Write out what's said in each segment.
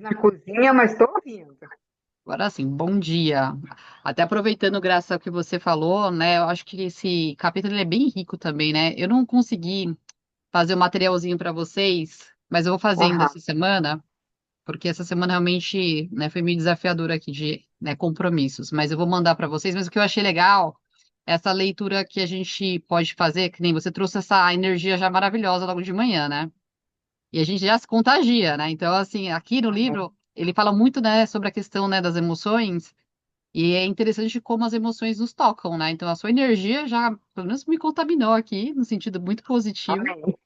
Na cozinha, mas estou ouvindo. Agora sim, bom dia. Até aproveitando, graças ao que você falou, né? Eu acho que esse capítulo ele é bem rico também, né? Eu não consegui fazer o materialzinho para vocês, mas eu vou fazendo Aham. essa semana, porque essa semana realmente, né, foi meio desafiadora aqui de, né, compromissos. Mas eu vou mandar para vocês. Mas o que eu achei legal é essa leitura que a gente pode fazer, que nem você trouxe essa energia já maravilhosa logo de manhã, né? E a gente já se contagia, né? Então, assim, aqui no livro, ele fala muito, né, sobre a questão, né, das emoções, e é interessante como as emoções nos tocam, né? Então, a sua energia já, pelo menos, me contaminou aqui, no sentido muito positivo. Amém.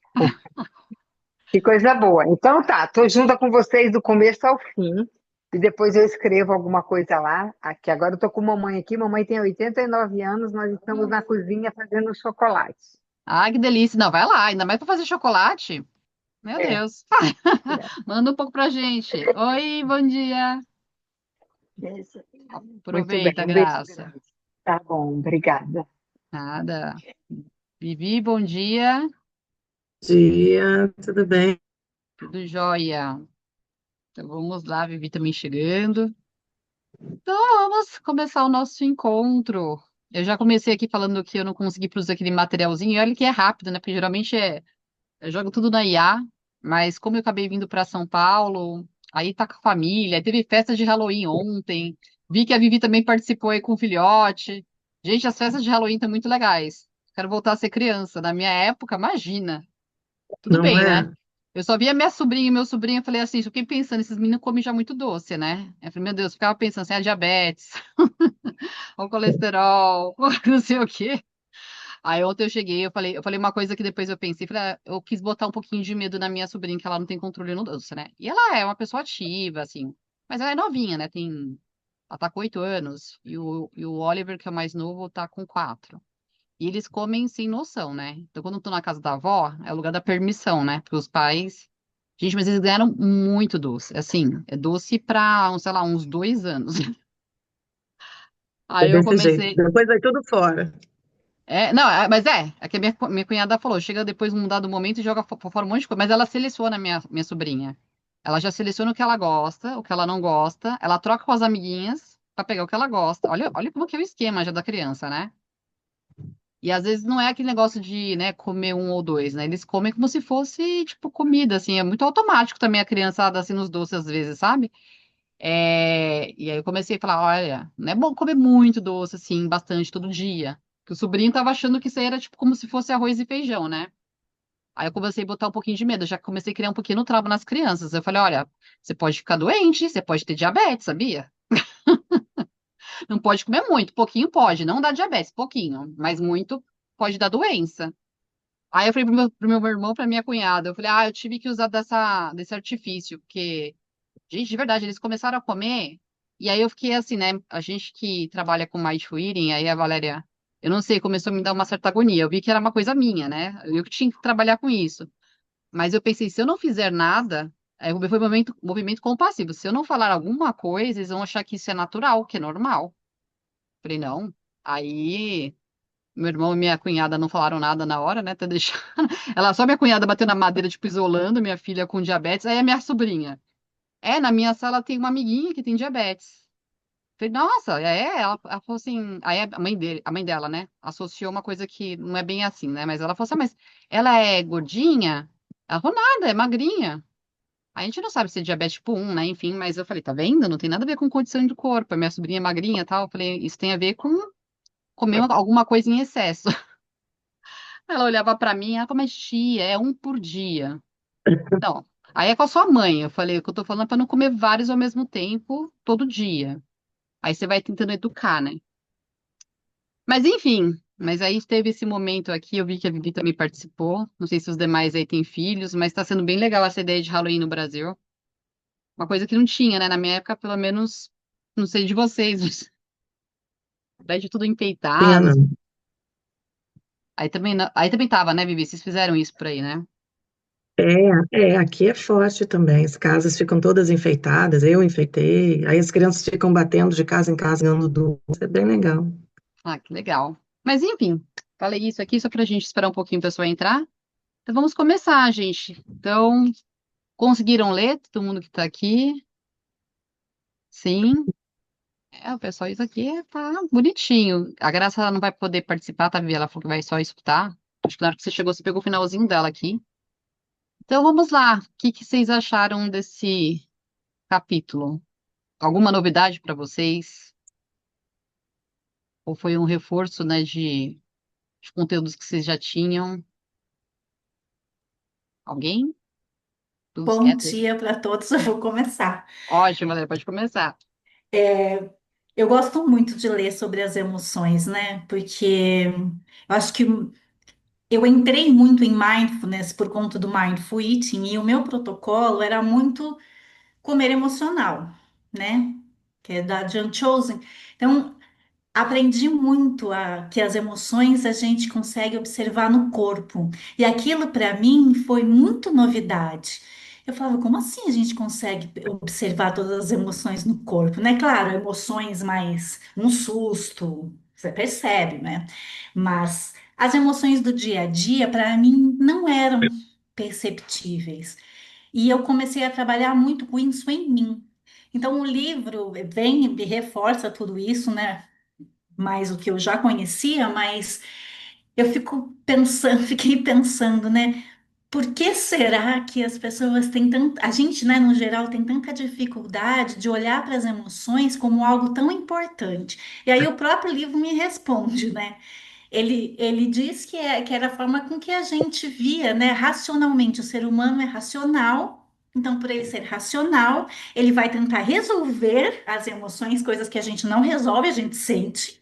Que coisa boa. Então tá, tô junto com vocês do começo ao fim. E depois eu escrevo alguma coisa lá. Aqui, agora eu tô com mamãe aqui. Mamãe tem 89 anos, nós estamos na cozinha fazendo chocolate. Ah, que delícia. Não, vai lá, ainda mais para fazer chocolate. Meu É, Deus. Manda um pouco pra gente. Oi, bom dia. muito bem. Aproveita, Um beijo Graça. grande. Tá bom, obrigada. Nada. Vivi, bom dia. Dia, tudo bem? Tudo jóia. Então vamos lá, Vivi também chegando. Então, vamos começar o nosso encontro. Eu já comecei aqui falando que eu não consegui produzir aquele materialzinho, e olha que é rápido, né? Porque geralmente eu jogo tudo na IA, mas como eu acabei vindo para São Paulo, aí tá com a família, aí teve festa de Halloween ontem, vi que a Vivi também participou aí com o filhote. Gente, as festas de Halloween estão muito legais. Quero voltar a ser criança. Na minha época, imagina. Tudo Não bem, né? é? Eu só via minha sobrinha e meu sobrinho, eu falei assim, eu fiquei pensando, esses meninos comem já muito doce, né? Eu falei, meu Deus, eu ficava pensando assim, a diabetes, o colesterol, não sei o quê. Aí ontem eu cheguei, eu falei uma coisa que depois eu pensei, falei, eu quis botar um pouquinho de medo na minha sobrinha, que ela não tem controle no doce, né? E ela é uma pessoa ativa, assim, mas ela é novinha, né? Ela tá com 8 anos, e o Oliver, que é o mais novo, tá com 4. E eles comem sem noção, né? Então, quando eu tô na casa da avó, é o lugar da permissão, né? Porque os pais. Gente, mas eles ganharam muito doce. Assim, é doce pra, sei lá, uns 2 anos. É Aí eu desse jeito. comecei. Depois vai tudo fora. Não, mas é que a minha cunhada falou, chega depois num dado momento e joga fora um monte de coisa, mas ela seleciona a minha sobrinha. Ela já seleciona o que ela gosta, o que ela não gosta, ela troca com as amiguinhas pra pegar o que ela gosta. Olha como que é o esquema já da criança, né? E às vezes não é aquele negócio de, né, comer um ou dois, né? Eles comem como se fosse, tipo, comida, assim. É muito automático também a criançada, assim, nos doces, às vezes, sabe? E aí eu comecei a falar, olha, não é bom comer muito doce, assim, bastante, todo dia. Que o sobrinho tava achando que isso aí era, tipo, como se fosse arroz e feijão, né? Aí eu comecei a botar um pouquinho de medo, eu já comecei a criar um pouquinho no trauma nas crianças. Eu falei, olha, você pode ficar doente, você pode ter diabetes, sabia? Não pode comer muito, pouquinho pode, não dá diabetes, pouquinho, mas muito pode dar doença. Aí eu falei pro meu irmão, pra minha cunhada, eu falei, eu tive que usar desse artifício, porque, gente, de verdade, eles começaram a comer, e aí eu fiquei assim, né, a gente que trabalha com Mindful Eating, aí a Valéria, eu não sei, começou a me dar uma certa agonia, eu vi que era uma coisa minha, né, eu que tinha que trabalhar com isso, mas eu pensei, se eu não fizer nada, aí foi movimento compassivo, se eu não falar alguma coisa, eles vão achar que isso é natural, que é normal. Falei, não, aí... Meu irmão e minha cunhada não falaram nada na hora, né? Até deixar. Ela, só minha cunhada bateu na madeira, tipo, isolando minha filha com diabetes. Aí a minha sobrinha. Na minha sala tem uma amiguinha que tem diabetes. Falei, nossa, Ela falou assim. Aí a mãe dela, né? Associou uma coisa que não é bem assim, né? Mas ela falou assim, mas ela é gordinha? Ela falou, nada, é magrinha. A gente não sabe se é diabetes tipo 1, né? Enfim, mas eu falei, tá vendo? Não tem nada a ver com condição do corpo. A minha sobrinha é magrinha e tal. Eu falei, isso tem a ver com comer alguma coisa em excesso. Ela olhava pra mim, ela falou, mas tia, é um por dia. Não. Aí é com a sua mãe. Eu falei, o que eu tô falando é pra não comer vários ao mesmo tempo, todo dia. Aí você vai tentando educar, né? Mas enfim, mas aí teve esse momento aqui, eu vi que a Vivi também participou. Não sei se os demais aí têm filhos, mas tá sendo bem legal essa ideia de Halloween no Brasil. Uma coisa que não tinha, né? Na minha época, pelo menos, não sei de vocês, mas prédio tudo Tinha enfeitado. não. Aí também tava, né, Vivi? Vocês fizeram isso por aí, né? Aqui é forte também. As casas ficam todas enfeitadas, eu enfeitei. Aí as crianças ficam batendo de casa em casa, ganhando doce. É bem legal. Ah, que legal. Mas enfim, falei isso aqui só para a gente esperar um pouquinho a pessoa entrar. Então vamos começar, gente. Então, conseguiram ler, todo mundo que está aqui? Sim, o pessoal, isso aqui tá bonitinho. A Graça ela não vai poder participar, tá, Vivi? Ela falou que vai só escutar. Acho que na hora que você chegou, você pegou o finalzinho dela aqui. Então vamos lá. O que que vocês acharam desse capítulo? Alguma novidade para vocês? Ou foi um reforço, né, de conteúdos que vocês já tinham? Alguém? Todos Bom quietos? dia para todos, eu vou começar. Ótimo, Valéria, pode começar. Eu gosto muito de ler sobre as emoções, né? Porque eu acho que eu entrei muito em mindfulness por conta do mindful eating e o meu protocolo era muito comer emocional, né? Que é da John Chosen. Então, aprendi muito que as emoções a gente consegue observar no corpo. E aquilo para mim foi muito novidade. Eu falava, como assim a gente consegue observar todas as emoções no corpo, né? Claro, emoções mais um susto, você percebe, né? Mas as emoções do dia a dia, para mim, não eram perceptíveis. E eu comecei a trabalhar muito com isso em mim. Então, o livro vem e reforça tudo isso, né? Mais o que eu já conhecia, mas eu fico pensando, fiquei pensando, né? Por que será que as pessoas têm tanta, a gente, né, no geral, tem tanta dificuldade de olhar para as emoções como algo tão importante? E aí o próprio livro me responde, né? Ele diz que era a forma com que a gente via, né, racionalmente. O ser humano é racional, então, por ele ser racional, ele vai tentar resolver as emoções, coisas que a gente não resolve, a gente sente.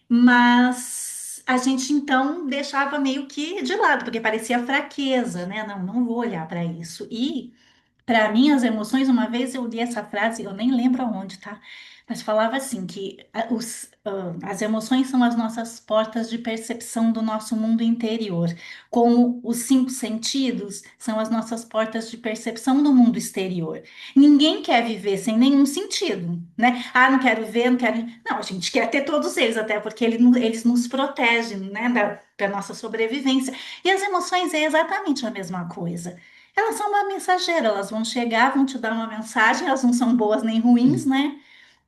Mas a gente então deixava meio que de lado, porque parecia fraqueza, né? Não, não vou olhar para isso. E para mim, as emoções, uma vez eu li essa frase, eu nem lembro aonde, tá? Mas falava assim que as emoções são as nossas portas de percepção do nosso mundo interior, como os cinco sentidos são as nossas portas de percepção do mundo exterior. Ninguém quer viver sem nenhum sentido, né? Ah, não quero ver, não quero. Não, a gente quer ter todos eles, até porque eles nos protegem, né, da nossa sobrevivência. E as emoções é exatamente a mesma coisa. Elas são uma mensageira, elas vão chegar, vão te dar uma mensagem, elas não são boas nem ruins, né?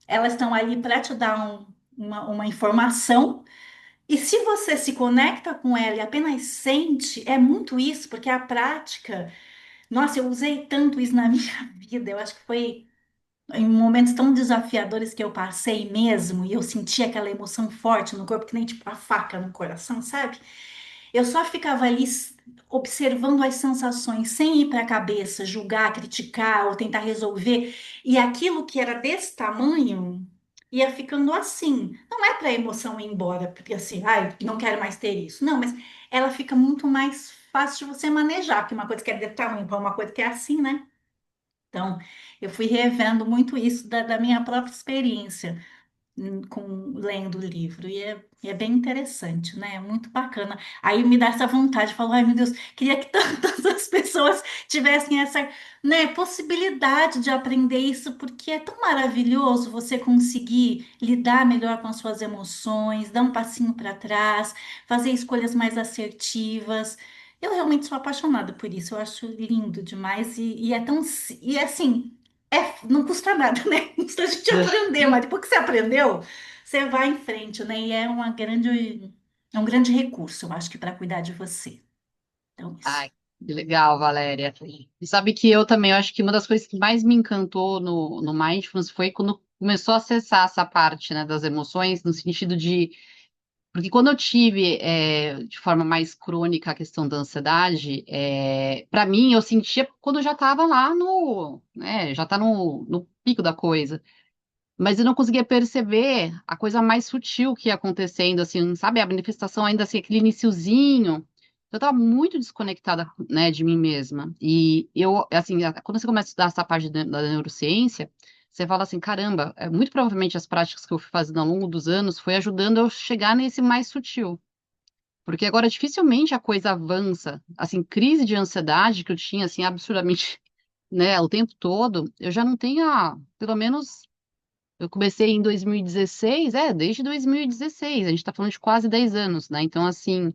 Elas estão ali para te dar uma informação. E se você se conecta com ela e apenas sente, é muito isso, porque a prática. Nossa, eu usei tanto isso na minha vida, eu acho que foi em momentos tão desafiadores que eu passei mesmo, e eu senti aquela emoção forte no corpo, que nem tipo a faca no coração, sabe? Eu só ficava ali observando as sensações, sem ir para a cabeça, julgar, criticar ou tentar resolver. E aquilo que era desse tamanho ia ficando assim. Não é para a emoção ir embora, porque assim, ai, não quero mais ter isso. Não, mas ela fica muito mais fácil de você manejar, porque uma coisa que é desse tamanho para uma coisa que é assim, né? Então, eu fui revendo muito isso da minha própria experiência com lendo o livro e é bem interessante, né? É muito bacana. Aí me dá essa vontade de falar, ai meu Deus, queria que tantas as pessoas tivessem essa, né, possibilidade de aprender isso, porque é tão maravilhoso você conseguir lidar melhor com as suas emoções, dar um passinho para trás, fazer escolhas mais assertivas. Eu realmente sou apaixonada por isso, eu acho lindo demais e é tão, e é assim, não custa nada, né? Custa a gente aprender, mas depois que você aprendeu, você vai em frente, né? E é um grande recurso, eu acho que para cuidar de você. Então, isso. Ai, que legal, Valéria. E sabe que eu também, eu acho que uma das coisas que mais me encantou no Mindfulness foi quando começou a acessar essa parte, né, das emoções, no sentido de. Porque quando eu tive, de forma mais crônica, a questão da ansiedade, para mim, eu sentia quando eu já estava lá já está no pico da coisa. Mas eu não conseguia perceber a coisa mais sutil que ia acontecendo, assim, sabe? A manifestação ainda assim, aquele iniciozinho. Eu estava muito desconectada, né, de mim mesma. E eu, assim, quando você começa a estudar essa parte da neurociência, você fala assim, caramba, muito provavelmente as práticas que eu fui fazendo ao longo dos anos foi ajudando eu chegar nesse mais sutil. Porque agora dificilmente a coisa avança. Assim, crise de ansiedade que eu tinha, assim, absurdamente, né, o tempo todo, eu já não tenho, pelo menos eu comecei em 2016, desde 2016, a gente está falando de quase 10 anos, né? Então, assim,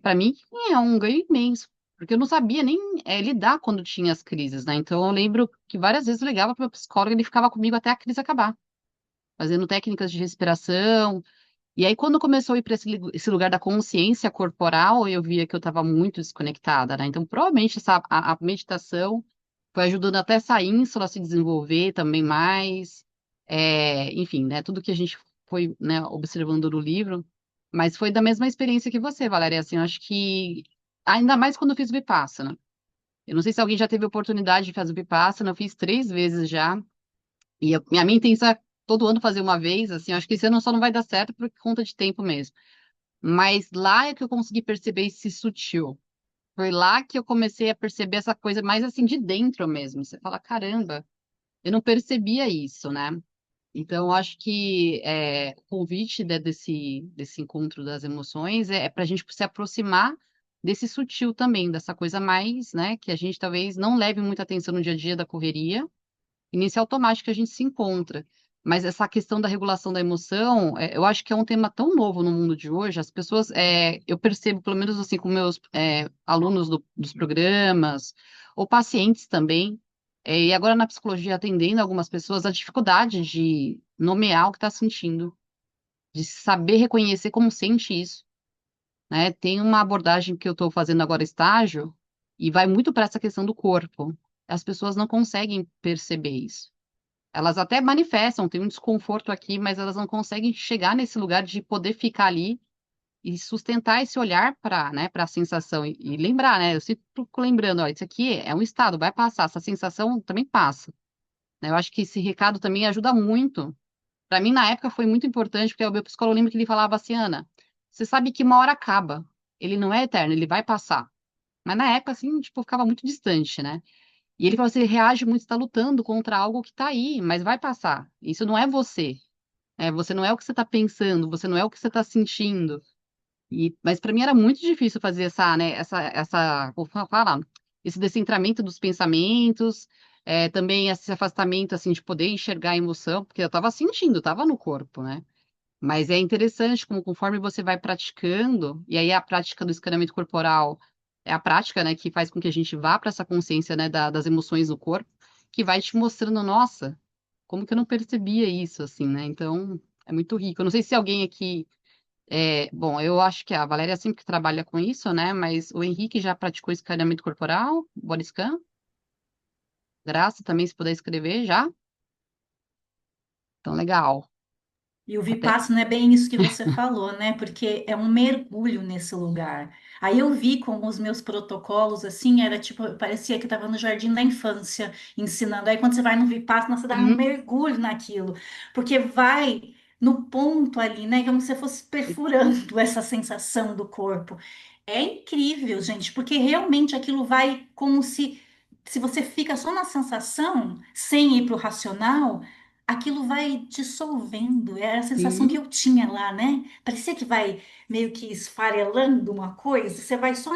para mim é um ganho imenso, porque eu não sabia nem lidar quando tinha as crises, né? Então eu lembro que várias vezes eu ligava para o meu psicólogo e ele ficava comigo até a crise acabar, fazendo técnicas de respiração. E aí, quando começou a ir para esse lugar da consciência corporal, eu via que eu estava muito desconectada, né? Então, provavelmente a meditação foi ajudando até essa ínsula a se desenvolver também mais, enfim, né? Tudo que a gente foi, né, observando no livro, mas foi da mesma experiência que você, Valéria. Assim, eu acho que ainda mais quando eu fiz Vipassana. Eu não sei se alguém já teve oportunidade de fazer Vipassana, eu fiz 3 vezes já. E a minha intenção é todo ano fazer uma vez, assim, eu acho que esse ano só não vai dar certo por conta de tempo mesmo. Mas lá é que eu consegui perceber esse sutil. Foi lá que eu comecei a perceber essa coisa mais assim de dentro mesmo. Você fala, caramba, eu não percebia isso, né? Então, eu acho que o convite, né, desse encontro das emoções é para a gente se aproximar desse sutil também, dessa coisa mais, né, que a gente talvez não leve muita atenção no dia a dia da correria, e nesse automático que a gente se encontra. Mas essa questão da regulação da emoção, eu acho que é um tema tão novo no mundo de hoje. As pessoas, eu percebo, pelo menos assim, com meus alunos dos programas, ou pacientes também, e agora na psicologia atendendo algumas pessoas, a dificuldade de nomear o que está sentindo, de saber reconhecer como sente isso, né? Tem uma abordagem que eu estou fazendo agora estágio, e vai muito para essa questão do corpo. As pessoas não conseguem perceber isso. Elas até manifestam, tem um desconforto aqui, mas elas não conseguem chegar nesse lugar de poder ficar ali e sustentar esse olhar para, né, para a sensação e lembrar, né? Eu sempre fico lembrando, ó, isso aqui é um estado, vai passar, essa sensação também passa, né? Eu acho que esse recado também ajuda muito. Para mim, na época, foi muito importante, porque o meu psicólogo lembra que ele falava assim, Ana, você sabe que uma hora acaba, ele não é eterno, ele vai passar. Mas na época, assim, tipo, ficava muito distante, né? E ele falou: você reage muito, está lutando contra algo que está aí, mas vai passar. Isso não é você. Você não é o que você está pensando, você não é o que você está sentindo. Mas para mim era muito difícil fazer como falar, esse descentramento dos pensamentos, também esse afastamento assim de poder enxergar a emoção, porque eu estava sentindo, estava no corpo, né? Mas é interessante como conforme você vai praticando, e aí a prática do escaneamento corporal é a prática, né, que faz com que a gente vá para essa consciência, né, das emoções no corpo, que vai te mostrando, nossa, como que eu não percebia isso, assim, né? Então, é muito rico. Eu não sei se alguém aqui, bom, eu acho que a Valéria sempre que trabalha com isso, né? Mas o Henrique já praticou escaneamento corporal, body scan, Graça também, se puder escrever já. Então, legal. E o Até. Vipassana é bem isso que você falou, né? Porque é um mergulho nesse lugar. Aí eu vi como os meus protocolos, assim, era tipo, parecia que estava no jardim da infância ensinando. Aí quando você vai no Vipassana, você dá um Uhum. mergulho naquilo, porque vai no ponto ali, né? Como se você fosse perfurando essa sensação do corpo. É incrível, gente, porque realmente aquilo vai como se você fica só na sensação, sem ir para o racional, aquilo vai dissolvendo. É a sensação que Sim, eu tinha lá, né? Parecia que vai meio que esfarelando uma coisa. Você vai só.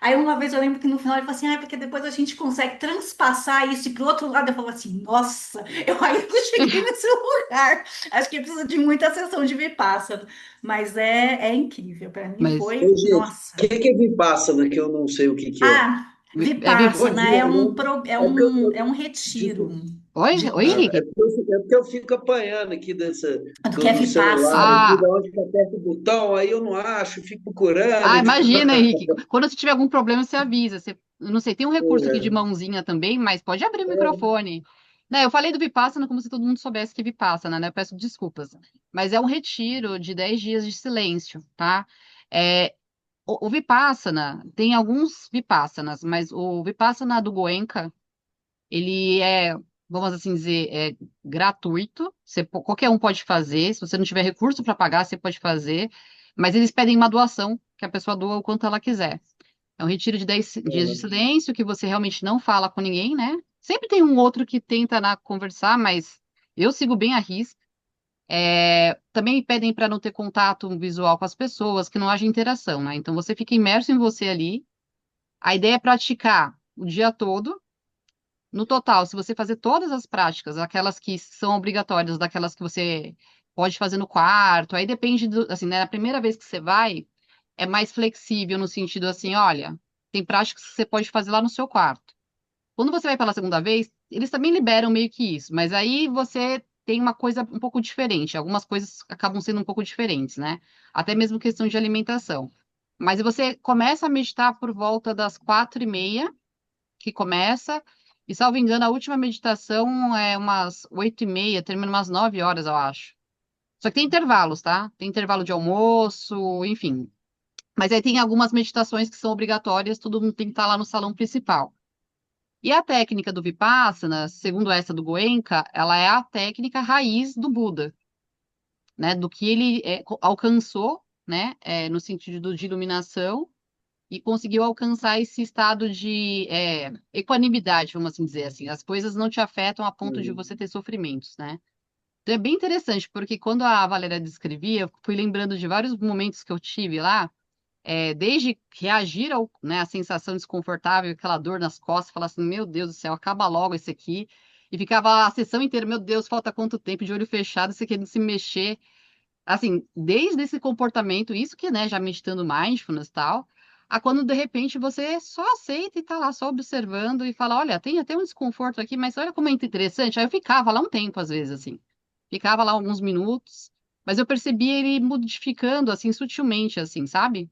Aí uma vez eu lembro que no final ele falou assim: ah, porque depois a gente consegue transpassar isso e pro outro lado. Eu falo assim: nossa, eu ainda não cheguei nesse lugar. Acho que precisa de muita sessão de Vipassana. Mas é incrível. Para mim mas foi, Ô, gente, o nossa. que é Vipassana, que eu não sei o que é? Ah, Pode Vipassana dizer, é um, não? É porque é um retiro tipo, oi, Henrique. é porque eu fico apanhando aqui do que é no celular, Vipassana. aqui, Ah, da onde que aperta o botão, aí eu não acho, fico procurando, Ah, e fico. imagina, Henrique. Quando você tiver algum problema, você avisa. Eu não sei, tem um recurso aqui de É, mãozinha também, mas pode abrir o microfone. Né, eu falei do Vipassana como se todo mundo soubesse que Vipassana, né? Eu peço desculpas. Mas é um retiro de 10 dias de silêncio, tá? É, o Vipassana, tem alguns Vipassanas, mas o Vipassana do Goenka, ele vamos assim dizer, gratuito. Qualquer um pode fazer. Se você não tiver recurso para pagar, você pode fazer. Mas eles pedem uma doação, que a pessoa doa o quanto ela quiser. É um retiro de 10 dias de silêncio, que você realmente não fala com ninguém, né? Sempre tem um outro que tenta conversar, mas eu sigo bem a risca. Também pedem para não ter contato visual com as pessoas, que não haja interação, né? Então você fica imerso em você ali. A ideia é praticar o dia todo. No total, se você fazer todas as práticas, aquelas que são obrigatórias, daquelas que você pode fazer no quarto, aí depende do, assim, né, na primeira vez que você vai, é mais flexível no sentido assim, olha, tem práticas que você pode fazer lá no seu quarto. Quando você vai pela segunda vez, eles também liberam meio que isso, mas aí você tem uma coisa um pouco diferente. Algumas coisas acabam sendo um pouco diferentes, né? Até mesmo questão de alimentação. Mas você começa a meditar por volta das 4h30, que começa, e salvo engano, a última meditação é umas 8h30, termina umas 9 horas, eu acho. Só que tem intervalos, tá? Tem intervalo de almoço, enfim. Mas aí tem algumas meditações que são obrigatórias, todo mundo tem que estar lá no salão principal. E a técnica do Vipassana, segundo essa do Goenka, ela é a técnica raiz do Buda, né? Do que ele alcançou, né? No sentido de iluminação e conseguiu alcançar esse estado de equanimidade, vamos assim dizer assim. As coisas não te afetam a ponto de você ter sofrimentos, né? Então é bem interessante, porque quando a Valéria descrevia, eu fui lembrando de vários momentos que eu tive lá, desde reagir né, à sensação desconfortável, aquela dor nas costas, falar assim, meu Deus do céu, acaba logo esse aqui. E ficava a sessão inteira, meu Deus, falta quanto tempo, de olho fechado, você querendo se mexer. Assim, desde esse comportamento, isso que, né, já meditando mindfulness e tal, a quando de repente você só aceita e tá lá só observando e fala, olha, tem até um desconforto aqui, mas olha como é interessante. Aí eu ficava lá um tempo, às vezes, assim. Ficava lá alguns minutos, mas eu percebia ele modificando, assim, sutilmente, assim, sabe?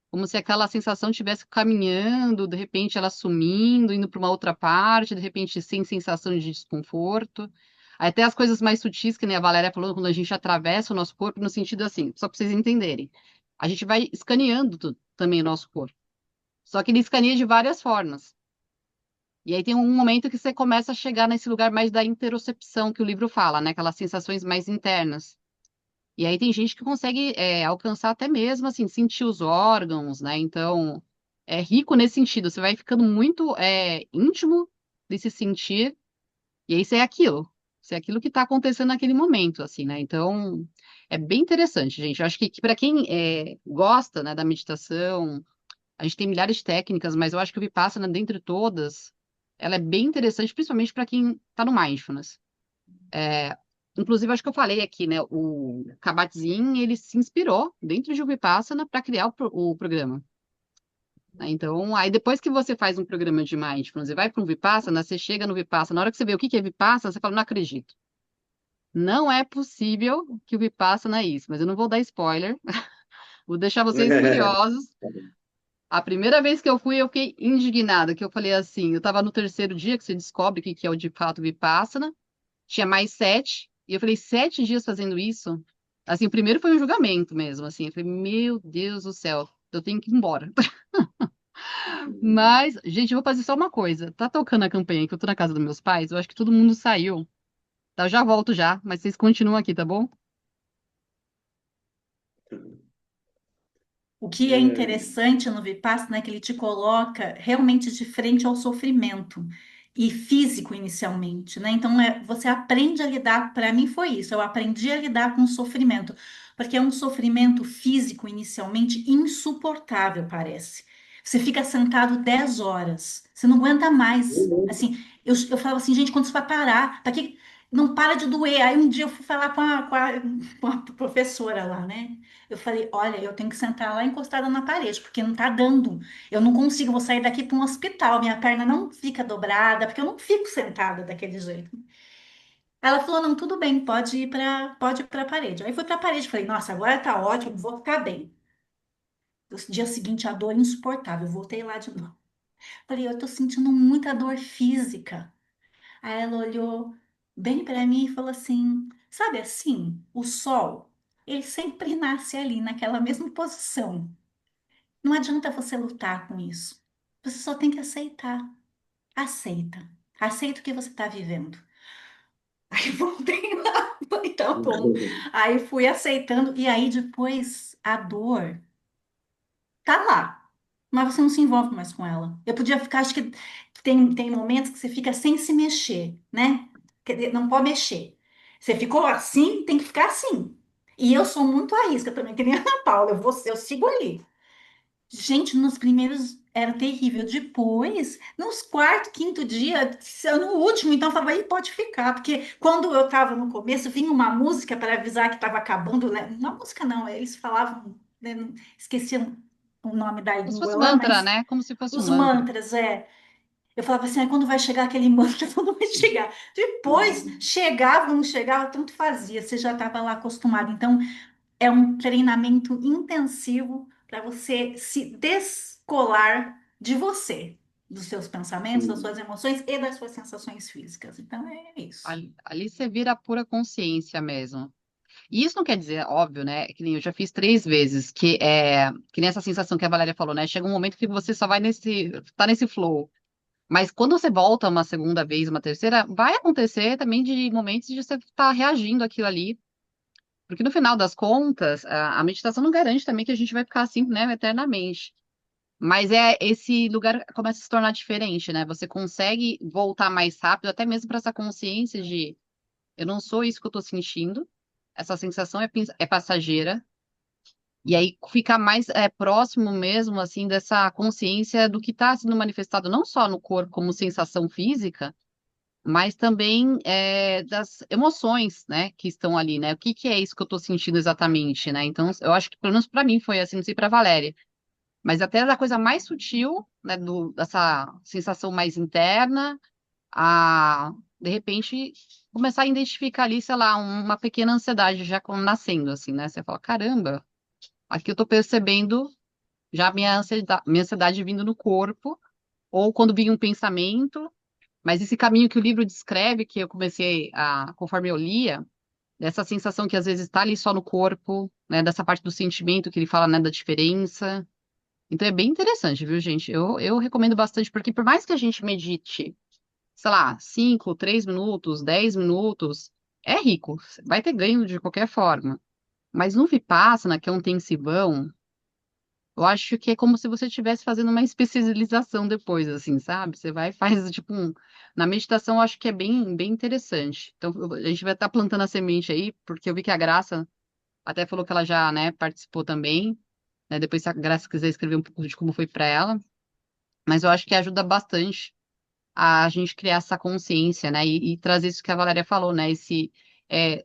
Como se aquela sensação estivesse caminhando, de repente ela sumindo, indo para uma outra parte, de repente sem sensação de desconforto. Aí até as coisas mais sutis, que nem a Valéria falou, quando a gente atravessa o nosso corpo, no sentido assim, só para vocês entenderem. A gente vai escaneando também o nosso corpo. Só que ele escaneia de várias formas. E aí tem um momento que você começa a chegar nesse lugar mais da interocepção que o livro fala, né? Aquelas sensações mais internas. E aí tem gente que consegue alcançar até mesmo, assim, sentir os órgãos, né? Então, é rico nesse sentido. Você vai ficando muito íntimo desse sentir, e aí você é aquilo. Você é aquilo que está acontecendo naquele momento, assim, né? Então, é bem interessante, gente. Eu acho que para quem gosta, né, da meditação, a gente tem milhares de técnicas, mas eu acho que o Vipassana, dentre todas, ela é bem interessante, principalmente para quem está no mindfulness. Inclusive, acho que eu falei aqui, né? O Kabat-Zinn, ele se inspirou dentro de Vipassana para criar o programa, né? Então, aí depois que você faz um programa de mindfulness e vai para um Vipassana, você chega no Vipassana, na hora que você vê o que que é Vipassana, você fala, não acredito. Não é possível que o Vipassana é isso, mas eu não vou dar spoiler, vou deixar vocês curiosos. A primeira vez que eu fui, eu fiquei indignada, que eu falei assim, eu estava no terceiro dia que você descobre o que que é o de fato Vipassana, tinha mais 7, e eu falei, 7 dias fazendo isso? Assim, o primeiro foi um julgamento mesmo, assim, eu falei, meu Deus do céu, eu tenho que ir embora. Mas, gente, eu vou fazer só uma coisa, tá tocando a campanha aí, que eu tô na casa dos meus pais, eu acho que todo mundo saiu, tá? Eu já volto já, mas vocês continuam aqui, tá bom? O que é interessante no Vipassana é que ele te coloca realmente de frente ao sofrimento e físico inicialmente, né? Então você aprende a lidar, para mim foi isso, eu aprendi a lidar com o sofrimento, porque é um sofrimento físico inicialmente insuportável, parece. Você fica sentado 10 horas, você não aguenta mais. Assim, eu falo assim, gente, quando isso vai parar? Para que não para de doer? Aí um dia eu fui falar com a professora lá, né? Eu falei, olha, eu tenho que sentar lá encostada na parede, porque não tá dando. Eu não consigo, vou sair daqui para um hospital. Minha perna não fica dobrada, porque eu não fico sentada daquele jeito. Ela falou, não, tudo bem, pode ir para a parede. Aí fui para a parede, falei, nossa, agora tá ótimo, vou ficar bem. No dia seguinte, a dor insuportável, voltei lá de novo. Falei, eu tô sentindo muita dor física. Aí ela olhou bem para mim e falou assim: sabe assim, o sol, ele sempre nasce ali naquela mesma posição. Não adianta você lutar com isso. Você só tem que aceitar. Aceita. Aceita o que você está vivendo. Aí voltei lá, falei, tá bom. Aí fui aceitando, e aí depois a dor tá lá, mas você não se envolve mais com ela. Eu podia ficar, acho que tem momentos que você fica sem se mexer, né? Quer dizer, não pode mexer. Você ficou assim, tem que ficar assim. E eu sou muito arisca também, que nem a Ana Paula, eu sigo ali. Gente, nos primeiros era terrível. Depois, nos quarto, quinto dia, no último, então eu falava, aí pode ficar, porque quando eu estava no começo, vinha uma música para avisar que estava acabando, né? Uma música não, eles falavam, né? Esqueciam o nome da Como se língua fosse lá, mantra, mas né? Como se fosse um os mantra. mantras, eu falava assim, quando vai chegar aquele mantra, quando vai chegar? Depois, chegava, não chegava, tanto fazia, você já estava lá acostumado. Então, é um treinamento intensivo para você se descolar de você, dos seus pensamentos, das Sim. suas emoções e das suas sensações físicas. Então, é isso. Ali você vira a pura consciência mesmo. E isso não quer dizer, óbvio, né? Que nem eu já fiz 3 vezes, que nem essa sensação que a Valéria falou, né? Chega um momento que você só vai tá nesse flow. Mas quando você volta uma segunda vez, uma terceira, vai acontecer também de momentos de você estar reagindo àquilo ali. Porque no final das contas, a meditação não garante também que a gente vai ficar assim, né, eternamente. Mas esse lugar começa a se tornar diferente, né? Você consegue voltar mais rápido, até mesmo para essa consciência de eu não sou isso que eu estou sentindo, essa sensação é passageira, e aí ficar mais próximo mesmo, assim, dessa consciência do que está sendo manifestado não só no corpo como sensação física, mas também das emoções, né, que estão ali, né? O que que é isso que eu estou sentindo exatamente, né? Então, eu acho que pelo menos para mim foi assim, não sei para Valéria, mas até da coisa mais sutil, né, dessa sensação mais interna, a de repente começar a identificar ali, sei lá, uma pequena ansiedade já como nascendo, assim, né? Você fala, caramba, aqui eu tô percebendo já minha ansiedade vindo no corpo, ou quando vinha um pensamento, mas esse caminho que o livro descreve, que eu comecei conforme eu lia, dessa sensação que às vezes está ali só no corpo, né, dessa parte do sentimento que ele fala, né, da diferença. Então é bem interessante, viu, gente? Eu recomendo bastante, porque por mais que a gente medite, sei lá, 5, 3 minutos, 10 minutos, é rico, vai ter ganho de qualquer forma. Mas no Vipassana, que é um intensivão, eu acho que é como se você estivesse fazendo uma especialização depois, assim, sabe? Você vai e faz, tipo, na meditação eu acho que é bem, bem interessante. Então, a gente vai estar plantando a semente aí, porque eu vi que a Graça até falou que ela já, né, participou também, né? Depois, se a Graça quiser escrever um pouco de como foi para ela. Mas eu acho que ajuda bastante a gente criar essa consciência, né? E trazer isso que a Valéria falou, né?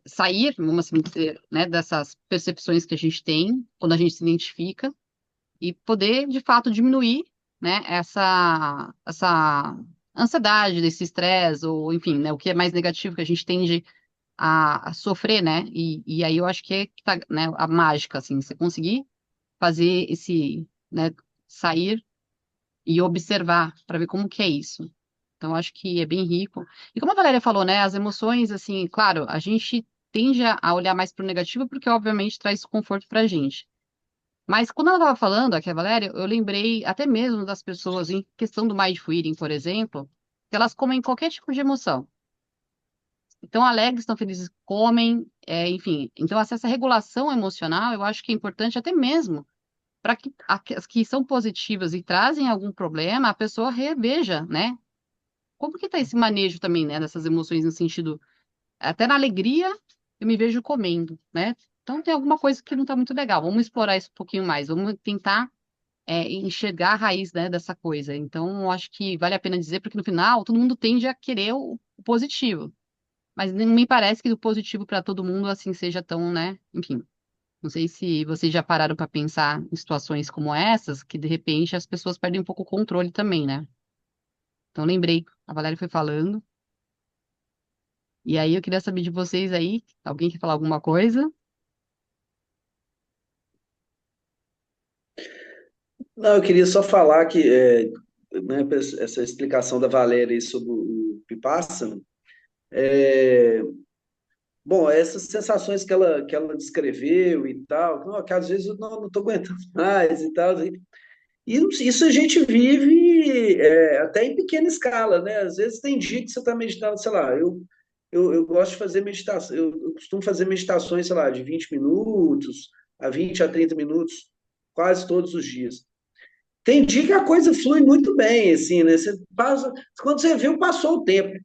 Sair, vamos assim dizer, né, dessas percepções que a gente tem quando a gente se identifica e poder, de fato, diminuir, né, essa ansiedade, desse estresse, ou enfim, né, o que é mais negativo que a gente tende a sofrer, né? E aí eu acho que que tá, né, a mágica, assim, você conseguir fazer né, sair e observar para ver como que é isso. Então, acho que é bem rico. E como a Valéria falou, né, as emoções, assim, claro, a gente tende a olhar mais para o negativo porque, obviamente, traz conforto para a gente. Mas quando ela estava falando, aqui a Valéria, eu lembrei até mesmo das pessoas em questão do mindful eating, por exemplo, que elas comem qualquer tipo de emoção. Então, alegres, estão felizes, comem, enfim. Então, essa regulação emocional, eu acho que é importante até mesmo para que as que são positivas e trazem algum problema, a pessoa reveja, né? Como que tá esse manejo também, né, dessas emoções no sentido, até na alegria, eu me vejo comendo, né? Então tem alguma coisa que não está muito legal. Vamos explorar isso um pouquinho mais. Vamos tentar enxergar a raiz, né, dessa coisa. Então, eu acho que vale a pena dizer, porque no final todo mundo tende a querer o positivo. Mas não me parece que o positivo para todo mundo assim seja tão, né? Enfim, não sei se vocês já pararam para pensar em situações como essas, que de repente as pessoas perdem um pouco o controle também, né? Então, lembrei, a Valéria foi falando. E aí eu queria saber de vocês aí, alguém quer falar alguma coisa? Não, eu queria só falar que, né, essa explicação da Valéria aí sobre o Vipassana, é, bom, essas sensações que ela descreveu e tal, não, que às vezes eu não estou aguentando mais e tal, e isso a gente vive até em pequena escala, né? Às vezes tem dia que você está meditando, sei lá, eu gosto de fazer meditação, eu costumo fazer meditações, sei lá, de 20 minutos, a 20 a 30 minutos, quase todos os dias. Tem dia que a coisa flui muito bem, assim, né? Quando você viu, passou o tempo.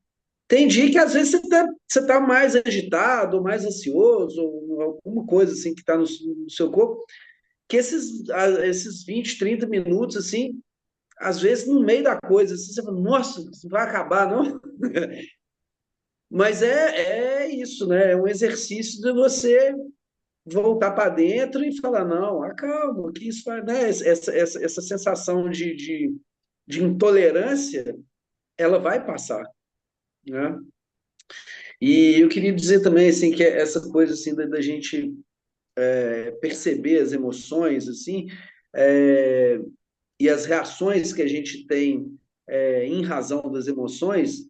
Tem dia que às vezes você tá mais agitado, mais ansioso, ou alguma coisa assim que está no seu corpo, que esses 20, 30 minutos, assim, às vezes no meio da coisa, assim, você fala, nossa, isso vai acabar, não? Mas é isso, né? É um exercício de você voltar para dentro e falar, não, acalma, que isso vai, né? Essa sensação de intolerância, ela vai passar, né? E eu queria dizer também, assim, que essa coisa, assim, da gente perceber as emoções, assim, é, e as reações que a gente tem em razão das emoções,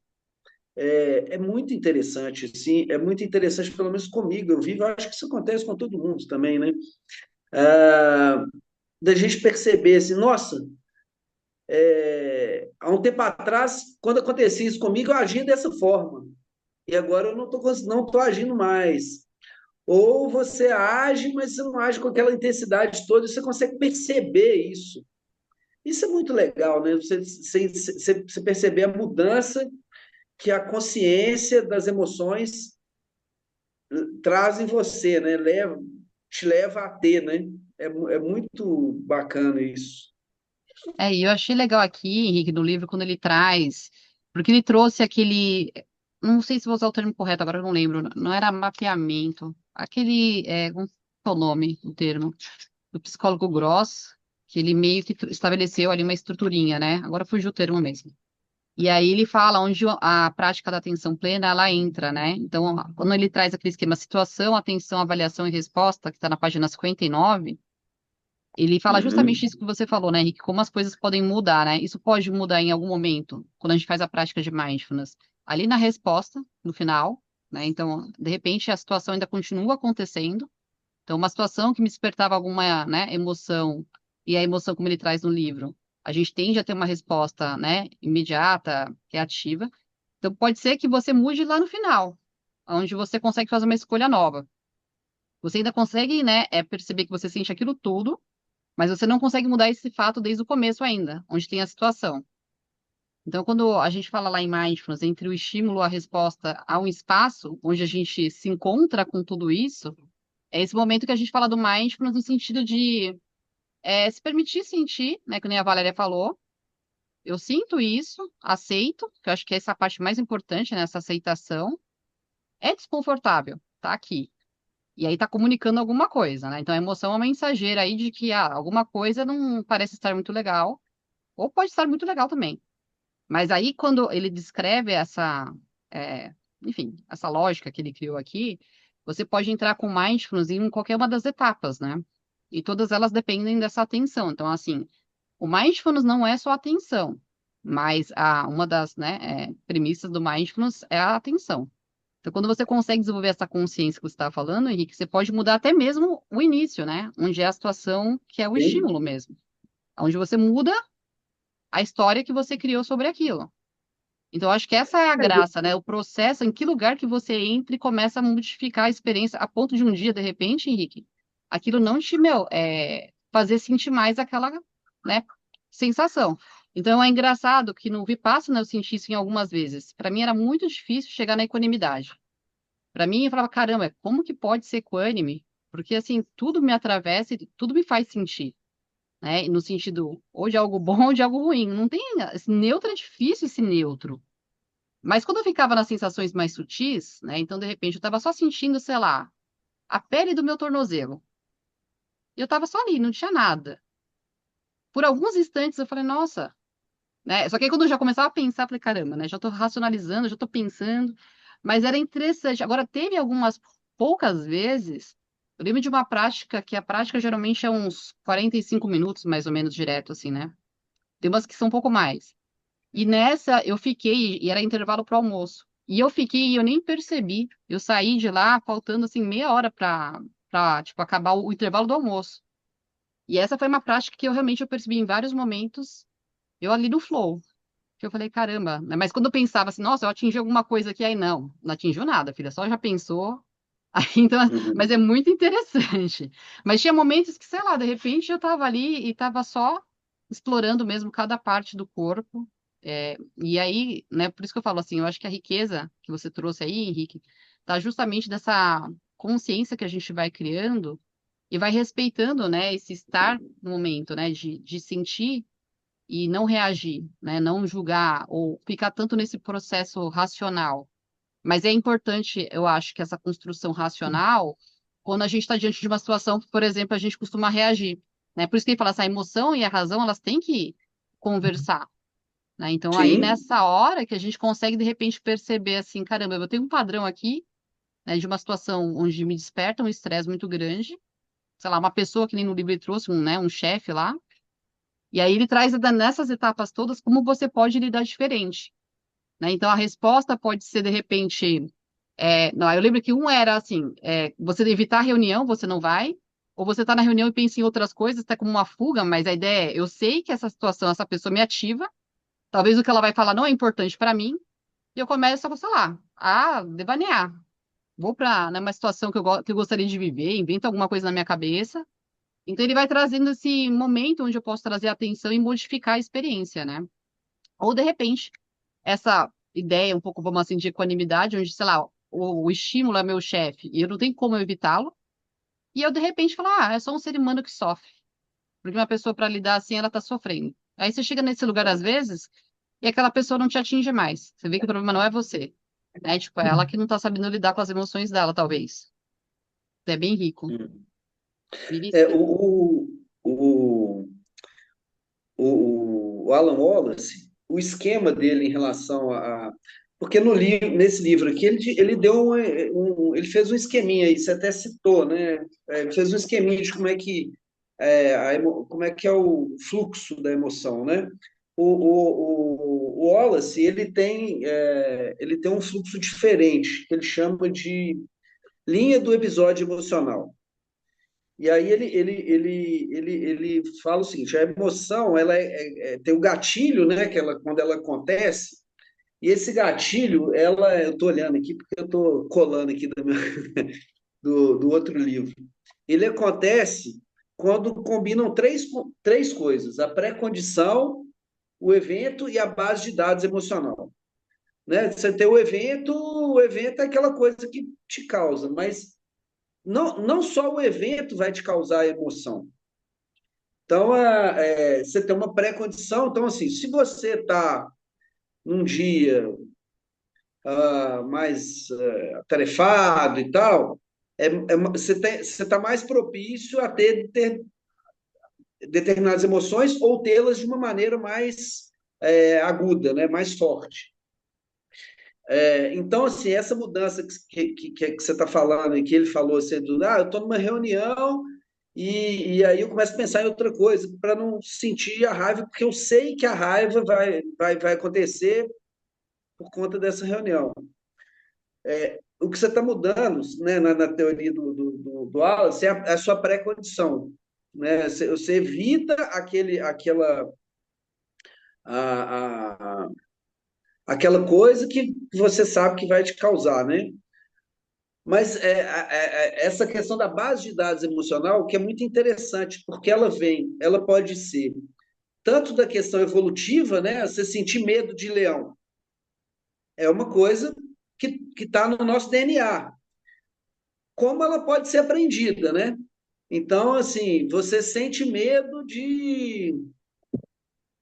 é muito interessante, assim, é muito interessante, pelo menos comigo, eu vivo, eu acho que isso acontece com todo mundo também, né? Ah, da gente perceber, assim, nossa, há um tempo atrás, quando acontecia isso comigo, eu agia dessa forma, e agora eu não tô agindo mais. Ou você age, mas você não age com aquela intensidade toda, e você consegue perceber isso. Isso é muito legal, né? Você perceber a mudança que a consciência das emoções traz em você, né? Te leva a ter, né? É muito bacana isso. E eu achei legal aqui, Henrique, no livro, quando ele traz, porque ele trouxe aquele, não sei se vou usar o termo correto, agora eu não lembro, não era mapeamento, aquele, como é o nome, o termo, do psicólogo Gross, que ele meio que estabeleceu ali uma estruturinha, né? Agora fugiu o termo mesmo. E aí ele fala onde a prática da atenção plena, ela entra, né? Então, quando ele traz aquele esquema situação, atenção, avaliação e resposta, que está na página 59, ele fala justamente Uhum. isso que você falou, né, Henrique? Como as coisas podem mudar, né? Isso pode mudar em algum momento, quando a gente faz a prática de mindfulness. Ali na resposta, no final, né? Então, de repente, a situação ainda continua acontecendo. Então, uma situação que me despertava alguma, né, emoção, e a emoção, como ele traz no livro, a gente tende a ter uma resposta, né, imediata, reativa. Então, pode ser que você mude lá no final, onde você consegue fazer uma escolha nova. Você ainda consegue, né, perceber que você sente aquilo tudo, mas você não consegue mudar esse fato desde o começo ainda, onde tem a situação. Então, quando a gente fala lá em mindfulness, entre o estímulo e a resposta, há um espaço onde a gente se encontra com tudo isso, é esse momento que a gente fala do mindfulness no sentido de se permitir sentir, né, que nem a Valéria falou. Eu sinto isso, aceito, que eu acho que essa é a parte mais importante, né, essa aceitação. É desconfortável, tá aqui. E aí tá comunicando alguma coisa, né? Então a emoção é uma mensageira aí de que alguma coisa não parece estar muito legal, ou pode estar muito legal também. Mas aí, quando ele descreve é, enfim, essa lógica que ele criou aqui, você pode entrar com mindfulness em qualquer uma das etapas, né? E todas elas dependem dessa atenção. Então, assim, o mindfulness não é só atenção, mas uma das, né, premissas do mindfulness é a atenção. Então, quando você consegue desenvolver essa consciência que você estava falando, Henrique, você pode mudar até mesmo o início, né? Onde é a situação que é o Sim. estímulo mesmo. Onde você muda a história que você criou sobre aquilo. Então, acho que essa é a graça, né? O processo, em que lugar que você entra e começa a modificar a experiência, a ponto de um dia, de repente, Henrique, aquilo não te, fazer sentir mais aquela, né, sensação. Então, é engraçado que no Vipassana eu senti isso em algumas vezes. Para mim era muito difícil chegar na equanimidade. Para mim, eu falava, caramba, como que pode ser equânime? Porque, assim, tudo me atravessa e tudo me faz sentir, né? No sentido ou de algo bom ou de algo ruim. Não tem, esse neutro é difícil esse neutro. Mas quando eu ficava nas sensações mais sutis, né? Então, de repente, eu estava só sentindo, sei lá, a pele do meu tornozelo. E eu estava só ali, não tinha nada. Por alguns instantes eu falei, nossa, né? Só que aí quando eu já começava a pensar, eu falei, caramba, né? Já estou racionalizando, já estou pensando. Mas era interessante. Agora, teve algumas poucas vezes. Eu lembro de uma prática que a prática geralmente é uns 45 minutos, mais ou menos, direto, assim, né? Tem umas que são um pouco mais. E nessa eu fiquei, e era intervalo para almoço. E eu fiquei e eu nem percebi. Eu saí de lá faltando assim meia hora para tipo acabar o intervalo do almoço. E essa foi uma prática que eu realmente eu percebi em vários momentos, eu ali no flow. Que eu falei, caramba, né? Mas quando eu pensava assim, nossa, eu atingi alguma coisa aqui, aí não atingiu nada, filha, só já pensou. Aí, então, mas Uhum. é muito interessante. Mas tinha momentos que, sei lá, de repente eu estava ali e estava só explorando mesmo cada parte do corpo. E aí, né, por isso que eu falo assim, eu acho que a riqueza que você trouxe aí, Henrique, tá justamente dessa consciência que a gente vai criando e vai respeitando, né, esse estar no momento, né, de sentir e não reagir, né, não julgar ou ficar tanto nesse processo racional. Mas é importante, eu acho, que essa construção racional quando a gente está diante de uma situação que, por exemplo, a gente costuma reagir, né? Por isso que ele fala assim, a emoção e a razão, elas têm que conversar, né? Então, aí, Sim. nessa hora que a gente consegue, de repente, perceber assim, caramba, eu tenho um padrão aqui, né, de uma situação onde me desperta um estresse muito grande, sei lá, uma pessoa que nem no livro ele trouxe, um, né, um chefe lá, e aí ele traz nessas etapas todas como você pode lidar diferente, né? Então, a resposta pode ser, de repente, não, eu lembro que um era assim, você evitar a reunião, você não vai, ou você está na reunião e pensa em outras coisas, está como uma fuga, mas a ideia é, eu sei que essa situação, essa pessoa me ativa, talvez o que ela vai falar não é importante para mim, e eu começo, sei lá, a devanear. Vou para uma situação que eu gostaria de viver, invento alguma coisa na minha cabeça. Então, ele vai trazendo esse momento onde eu posso trazer atenção e modificar a experiência, né? Ou, de repente, essa ideia um pouco, vamos assim, de equanimidade, onde, sei lá, o estímulo é meu chefe e eu não tenho como evitá-lo, e eu, de repente, falo, é só um ser humano que sofre. Porque uma pessoa, para lidar assim, ela tá sofrendo. Aí você chega nesse lugar, às vezes, e aquela pessoa não te atinge mais. Você vê que o problema não é você. Né? Tipo, é ela que não tá sabendo lidar com as emoções dela, talvez. É bem rico. Hum. Vive É, sim. o Alan Wallace, o esquema dele em relação a. Porque no nesse livro aqui, ele deu ele fez um esqueminha aí, você até citou, né? Ele fez um esqueminha de como é que, como é que é o fluxo da emoção, né? O Wallace, ele tem um fluxo diferente, que ele chama de linha do episódio emocional. E aí ele fala o seguinte, a emoção, ela tem o gatilho, né, que ela, quando ela acontece, e esse gatilho, eu estou olhando aqui, porque eu estou colando aqui do outro livro. Ele acontece quando combinam três coisas, a pré-condição, o evento e a base de dados emocional. Né? Você tem o evento é aquela coisa que te causa, mas não só o evento vai te causar emoção. Então, você tem uma pré-condição. Então, assim, se você está num dia mais atarefado e tal, você está mais propício a ter determinadas emoções ou tê-las de uma maneira mais aguda, né? Mais forte. Então, assim, essa mudança que você está falando e que ele falou, assim, eu estou numa reunião e aí eu começo a pensar em outra coisa, para não sentir a raiva, porque eu sei que a raiva vai acontecer por conta dessa reunião. O que você está mudando, né, na teoria do Wallace é a sua pré-condição. Né? Você evita a, a, aquela coisa que você sabe que vai te causar, né? Mas essa questão da base de dados emocional, que é muito interessante, porque ela pode ser tanto da questão evolutiva, né? Você sentir medo de leão. É uma coisa que está no nosso DNA. Como ela pode ser aprendida, né? Então, assim, você sente medo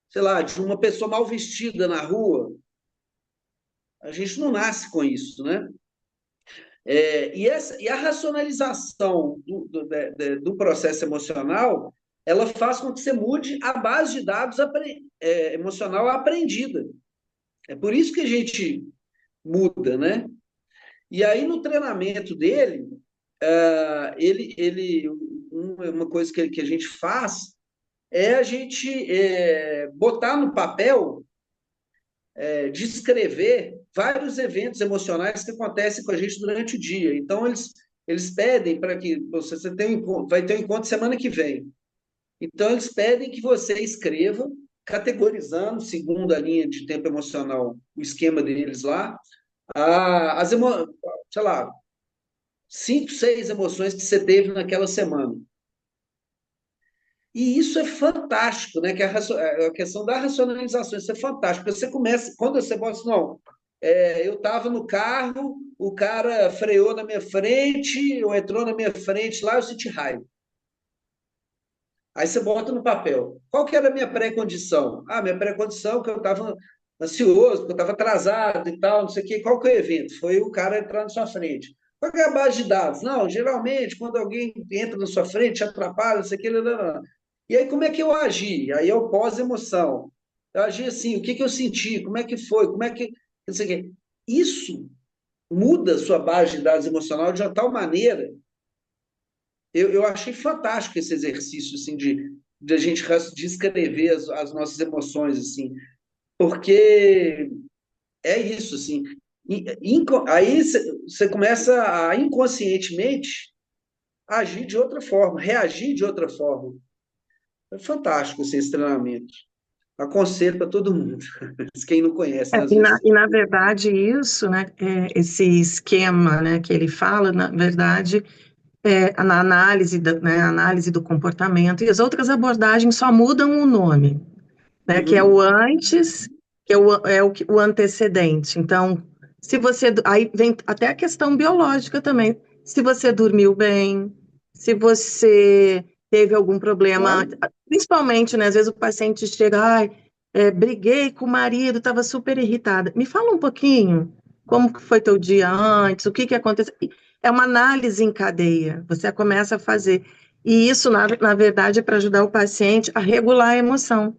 sei lá, de uma pessoa mal vestida na rua. A gente não nasce com isso, né? E a racionalização do processo emocional, ela faz com que você mude a base de dados emocional aprendida. É por isso que a gente muda, né? E aí, no treinamento dele, uma coisa que a gente faz é a gente botar no papel, descrever vários eventos emocionais que acontecem com a gente durante o dia. Então, eles pedem para que você vai ter um encontro semana que vem. Então, eles pedem que você escreva, categorizando, segundo a linha de tempo emocional, o esquema deles lá, sei lá, 5, 6 emoções que você teve naquela semana. E isso é fantástico, né? Que a questão da racionalização, isso é fantástico. Porque você começa, quando você bota assim, não, eu estava no carro, o cara freou na minha frente, ou entrou na minha frente lá, eu senti raiva. Aí você bota no papel. Qual que era a minha pré-condição? Minha pré-condição é que eu estava ansioso, que eu estava atrasado e tal, não sei o quê. Qual que é o evento? Foi o cara entrar na sua frente. Qual que é a base de dados? Não, geralmente, quando alguém entra na sua frente, atrapalha, isso aqui, lá. E aí, como é que eu agi? Aí eu pós-emoção. Eu agi assim, o que que eu senti? Como é que foi? Como é que. Não sei o quê. Isso muda a sua base de dados emocional de uma tal maneira. Eu achei fantástico esse exercício, assim, de a gente descrever as nossas emoções, assim, porque é isso, assim. Aí você começa a inconscientemente agir de outra forma, reagir de outra forma. É fantástico esse treinamento. Aconselho para todo mundo. Quem não conhece, né? Às vezes. E na verdade isso, né, esse esquema, né, que ele fala, na verdade, na análise, né, análise do comportamento e as outras abordagens só mudam o nome, né, que é o Uhum. antes, que o antecedente. Então, se você, aí vem até a questão biológica também. Se você dormiu bem, se você teve algum problema, Claro. principalmente, né, às vezes o paciente chega, ai, briguei com o marido, estava super irritada. Me fala um pouquinho, como que foi teu dia antes, o que que aconteceu? É uma análise em cadeia, você começa a fazer. E isso, na verdade, é para ajudar o paciente a regular a emoção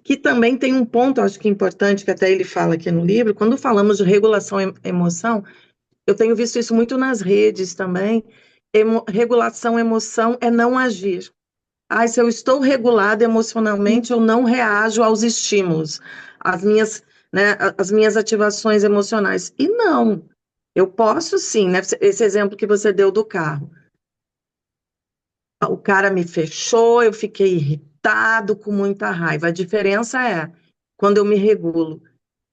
que também tem um ponto, acho que importante, que até ele fala aqui no livro, quando falamos de regulação emoção, eu tenho visto isso muito nas redes também, regulação emoção é não agir. Ah, se eu estou regulada emocionalmente, eu não reajo aos estímulos, às minhas, né, as minhas ativações emocionais. E não, eu posso sim, né? Esse exemplo que você deu do carro. O cara me fechou, eu fiquei irritado, com muita raiva. A diferença é, quando eu me regulo,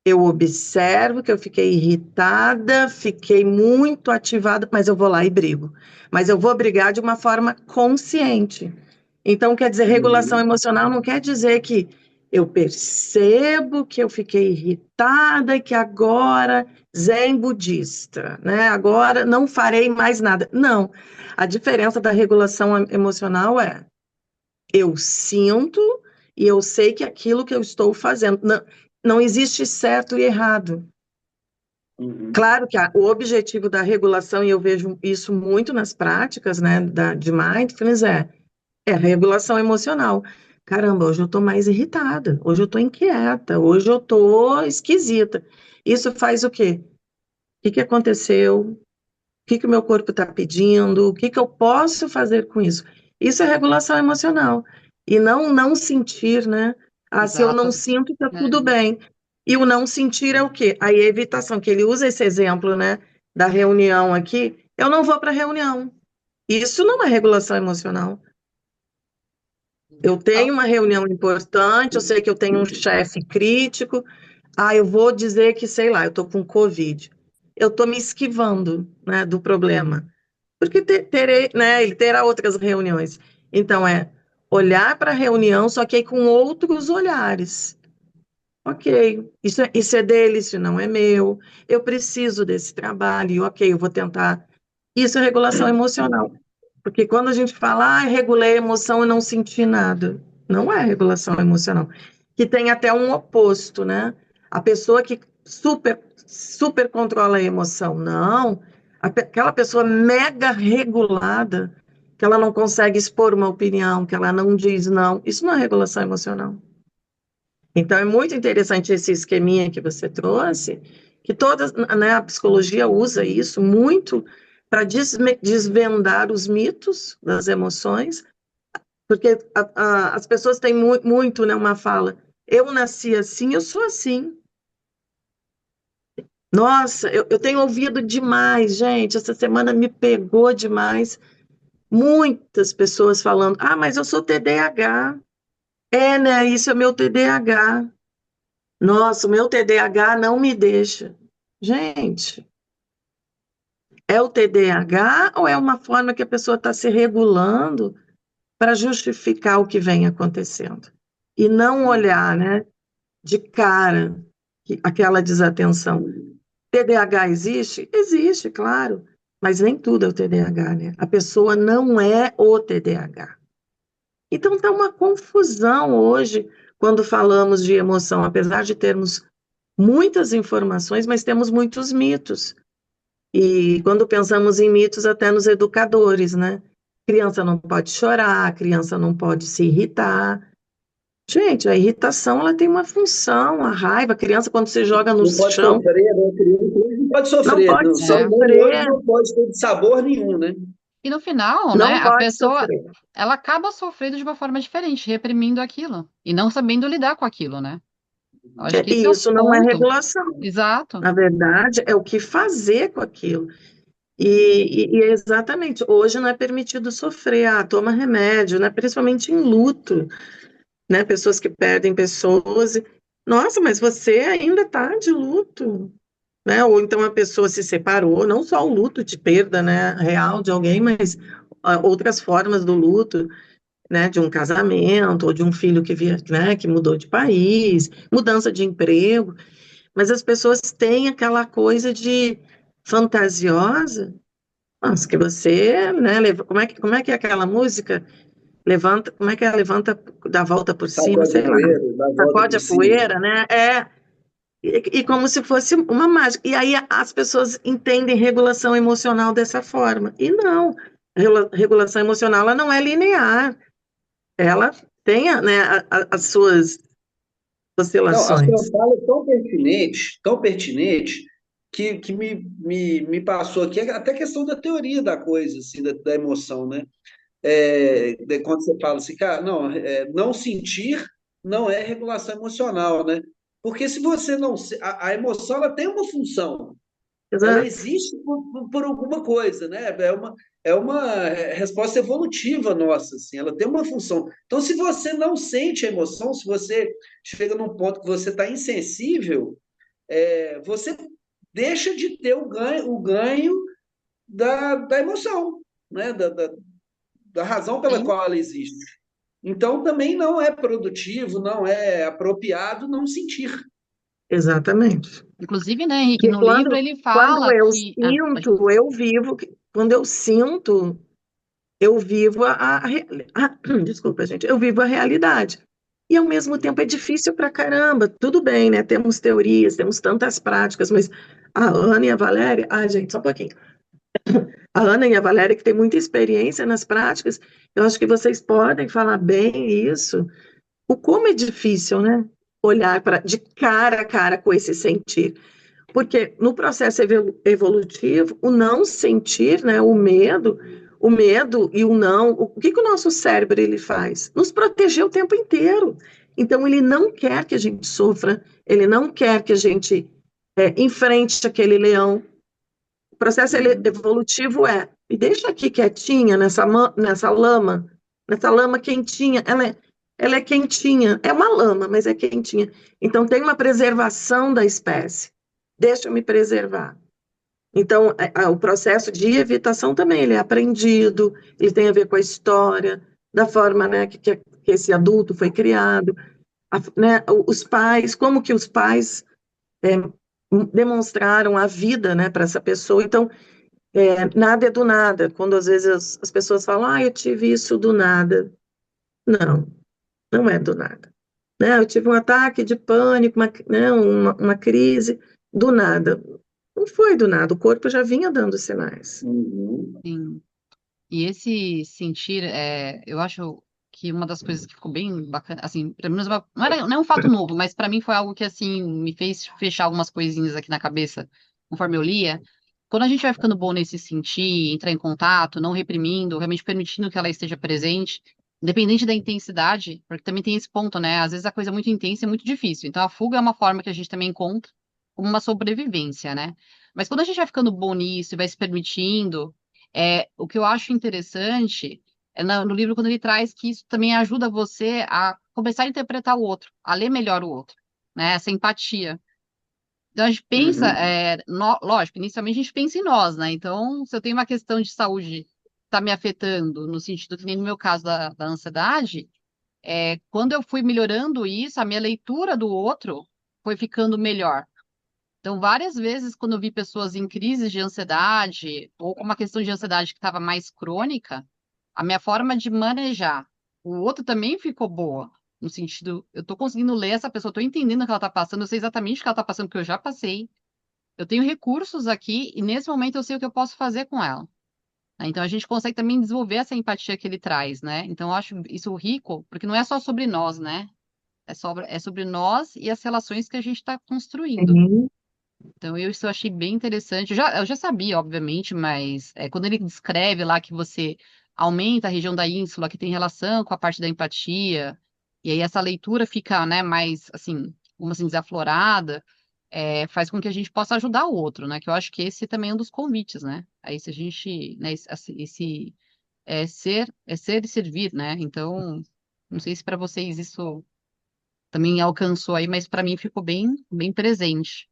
eu observo que eu fiquei irritada, fiquei muito ativada, mas eu vou lá e brigo. Mas eu vou brigar de uma forma consciente. Então, quer dizer, regulação Uhum. emocional não quer dizer que eu percebo que eu fiquei irritada e que agora zen budista, né? Agora não farei mais nada. Não. A diferença da regulação emocional é eu sinto e eu sei que aquilo que eu estou fazendo não existe certo e errado. Uhum. Claro que o objetivo da regulação, e eu vejo isso muito nas práticas, né, de mindfulness, é a regulação emocional. Caramba, hoje eu estou mais irritada, hoje eu estou inquieta, hoje eu estou esquisita. Isso faz o quê? O que que aconteceu? O que que o meu corpo está pedindo? O que que eu posso fazer com isso? Isso é regulação emocional. E não sentir, né? Ah, se eu não Exato. sinto, está É, tudo bem. E o não sentir é o quê? A evitação, que ele usa esse exemplo, né? Da reunião aqui. Eu não vou para a reunião. Isso não é regulação emocional. Eu tenho uma reunião importante, eu sei que eu tenho um chefe crítico. Ah, eu vou dizer que, sei lá, eu estou com Covid. Eu estou me esquivando, né, do problema. Porque terei, né, ele terá outras reuniões. Então, olhar para a reunião, só que aí com outros olhares. Ok, isso é dele, isso não é meu. Eu preciso desse trabalho, e ok, eu vou tentar. Isso é regulação emocional. Porque quando a gente fala, regulei a emoção e não senti nada, não é regulação emocional. Que tem até um oposto, né? A pessoa que super controla a emoção. Não. Aquela pessoa mega regulada, que ela não consegue expor uma opinião, que ela não diz não. Isso não é regulação emocional. Então, é muito interessante esse esqueminha que você trouxe, que toda, né, a psicologia usa isso muito para desvendar os mitos das emoções, porque as pessoas têm muito, né, uma fala, eu nasci assim, eu sou assim. Nossa, eu tenho ouvido demais, gente, essa semana me pegou demais, muitas pessoas falando, mas eu sou TDAH. É, né, isso é meu TDAH. Nossa, o meu TDAH não me deixa. Gente, é o TDAH ou é uma forma que a pessoa está se regulando para justificar o que vem acontecendo? E não olhar, né, de cara aquela desatenção. TDAH existe? Existe, claro, mas nem tudo é o TDAH, né? A pessoa não é o TDAH. Então está uma confusão hoje quando falamos de emoção, apesar de termos muitas informações, mas temos muitos mitos. E quando pensamos em mitos, até nos educadores, né? Criança não pode chorar, criança não pode se irritar. Gente, a irritação ela tem uma função, a raiva, a criança quando se joga no Não pode chão, sofrer, né? Criança não pode não sofrer. pode O ser É. humano hoje sofrer, não pode ter sabor nenhum, né? E no final, né, não a pode pessoa, sofrer. ela acaba sofrendo de uma forma diferente, reprimindo aquilo e não sabendo lidar com aquilo, né? Eu acho que esse E é o isso não é ponto. regulação. Exato. Na verdade, é o que fazer com aquilo. E é exatamente, hoje não é permitido sofrer, toma remédio, né? Principalmente em luto, né? Pessoas que perdem pessoas. Nossa, mas você ainda está de luto, né? Ou então a pessoa se separou, não só o luto de perda, né, real de alguém, mas outras formas do luto, né, de um casamento, ou de um filho que via, né, que mudou de país, mudança de emprego, mas as pessoas têm aquela coisa de fantasiosa, nossa, que você, né, como é que é aquela música? Levanta, como é que é? Levanta, dá a volta por cima, Sacode a sei lá. poeira, dá a volta Sacode por a cima. poeira, né? E como se fosse uma mágica. E aí as pessoas entendem regulação emocional dessa forma. E não, regulação emocional ela não é linear. Ela tem, né, as suas Não, a sua oscilações. fala é tão pertinente, que me passou aqui até a questão da teoria da coisa, assim, da emoção, né? Quando você fala assim, cara, não, não sentir não é regulação emocional, né? Porque se você não. A emoção ela tem uma função, ela Exato, existe por alguma coisa, né? É uma resposta evolutiva nossa, assim, ela tem uma função. Então, se você não sente a emoção, se você chega num ponto que você está insensível, você deixa de ter o ganho da emoção, né? Da razão pela Sim. qual ela existe. Então, também não é produtivo, não é apropriado não sentir. exatamente. Inclusive, né, Henrique, E no livro ele quando fala eu que. Ah, pode falar. sinto, eu vivo, quando eu sinto, eu vivo desculpa, gente, eu vivo a realidade. E ao mesmo tempo é difícil pra caramba. Tudo bem, né? Temos teorias, temos tantas práticas, mas a Ana e a Valéria, gente, só um pouquinho. A Ana e a Valéria, que têm muita experiência nas práticas, eu acho que vocês podem falar bem isso. O como é difícil, né? Olhar de cara a cara com esse sentir. Porque no processo evolutivo, o não sentir, né, o medo e o não, o que que o nosso cérebro ele faz? Nos proteger o tempo inteiro. Então ele não quer que a gente sofra, ele não quer que a gente enfrente aquele leão. O processo evolutivo me deixa aqui quietinha nessa lama quentinha, ela é quentinha, é uma lama, mas é quentinha. Então tem uma preservação da espécie. Deixa eu me preservar. Então, o processo de evitação também ele é aprendido, ele tem a ver com a história, da forma, né, que esse adulto foi criado, né, os pais, como que os pais é, demonstraram a vida, né, para essa pessoa. Então, nada é do nada. Quando às vezes as pessoas falam, eu tive isso do nada. Não, não é do nada. Né? Eu tive um ataque de pânico, né, uma crise do nada. Não foi do nada, o corpo já vinha dando sinais. Uhum. Sim. E esse sentir, eu acho que uma das coisas que ficou bem bacana, assim, pelo menos não é um fato novo, mas para mim foi algo que, assim, me fez fechar algumas coisinhas aqui na cabeça, conforme eu lia. Quando a gente vai ficando bom nesse sentir, entrar em contato, não reprimindo, realmente permitindo que ela esteja presente, independente da intensidade, porque também tem esse ponto, né? Às vezes a coisa é muito intensa e muito difícil. Então a fuga é uma forma que a gente também encontra como uma sobrevivência, né? Mas quando a gente vai ficando bom nisso e vai se permitindo, o que eu acho interessante no livro quando ele traz que isso também ajuda você a começar a interpretar o outro, a ler melhor o outro, né? Essa empatia. Então a gente pensa, Uhum. lógico, inicialmente a gente pensa em nós, né? Então, se eu tenho uma questão de saúde que está me afetando, no sentido que nem no meu caso da ansiedade, quando eu fui melhorando isso, a minha leitura do outro foi ficando melhor. Então, várias vezes, quando eu vi pessoas em crises de ansiedade, ou com uma questão de ansiedade que estava mais crônica, a minha forma de manejar o outro também ficou boa. No sentido, eu estou conseguindo ler essa pessoa, estou entendendo o que ela está passando, eu sei exatamente o que ela está passando, porque eu já passei. eu tenho recursos aqui e nesse momento eu sei o que eu posso fazer com ela. Né? Então a gente consegue também desenvolver essa empatia que ele traz, né? Então eu acho isso rico, porque não é só sobre nós, né? É sobre nós e as relações que a gente está construindo. Sim. Então, isso eu achei bem interessante. Eu já sabia, obviamente, mas quando ele descreve lá que você aumenta a região da ínsula, que tem relação com a parte da empatia, e aí essa leitura fica, né, mais, assim, como assim, desaflorada, faz com que a gente possa ajudar o outro, né? Que eu acho que esse também é um dos convites, né? Aí se a gente, né, ser e servir, né? Então, não sei se para vocês isso também alcançou aí, mas para mim ficou bem, bem presente.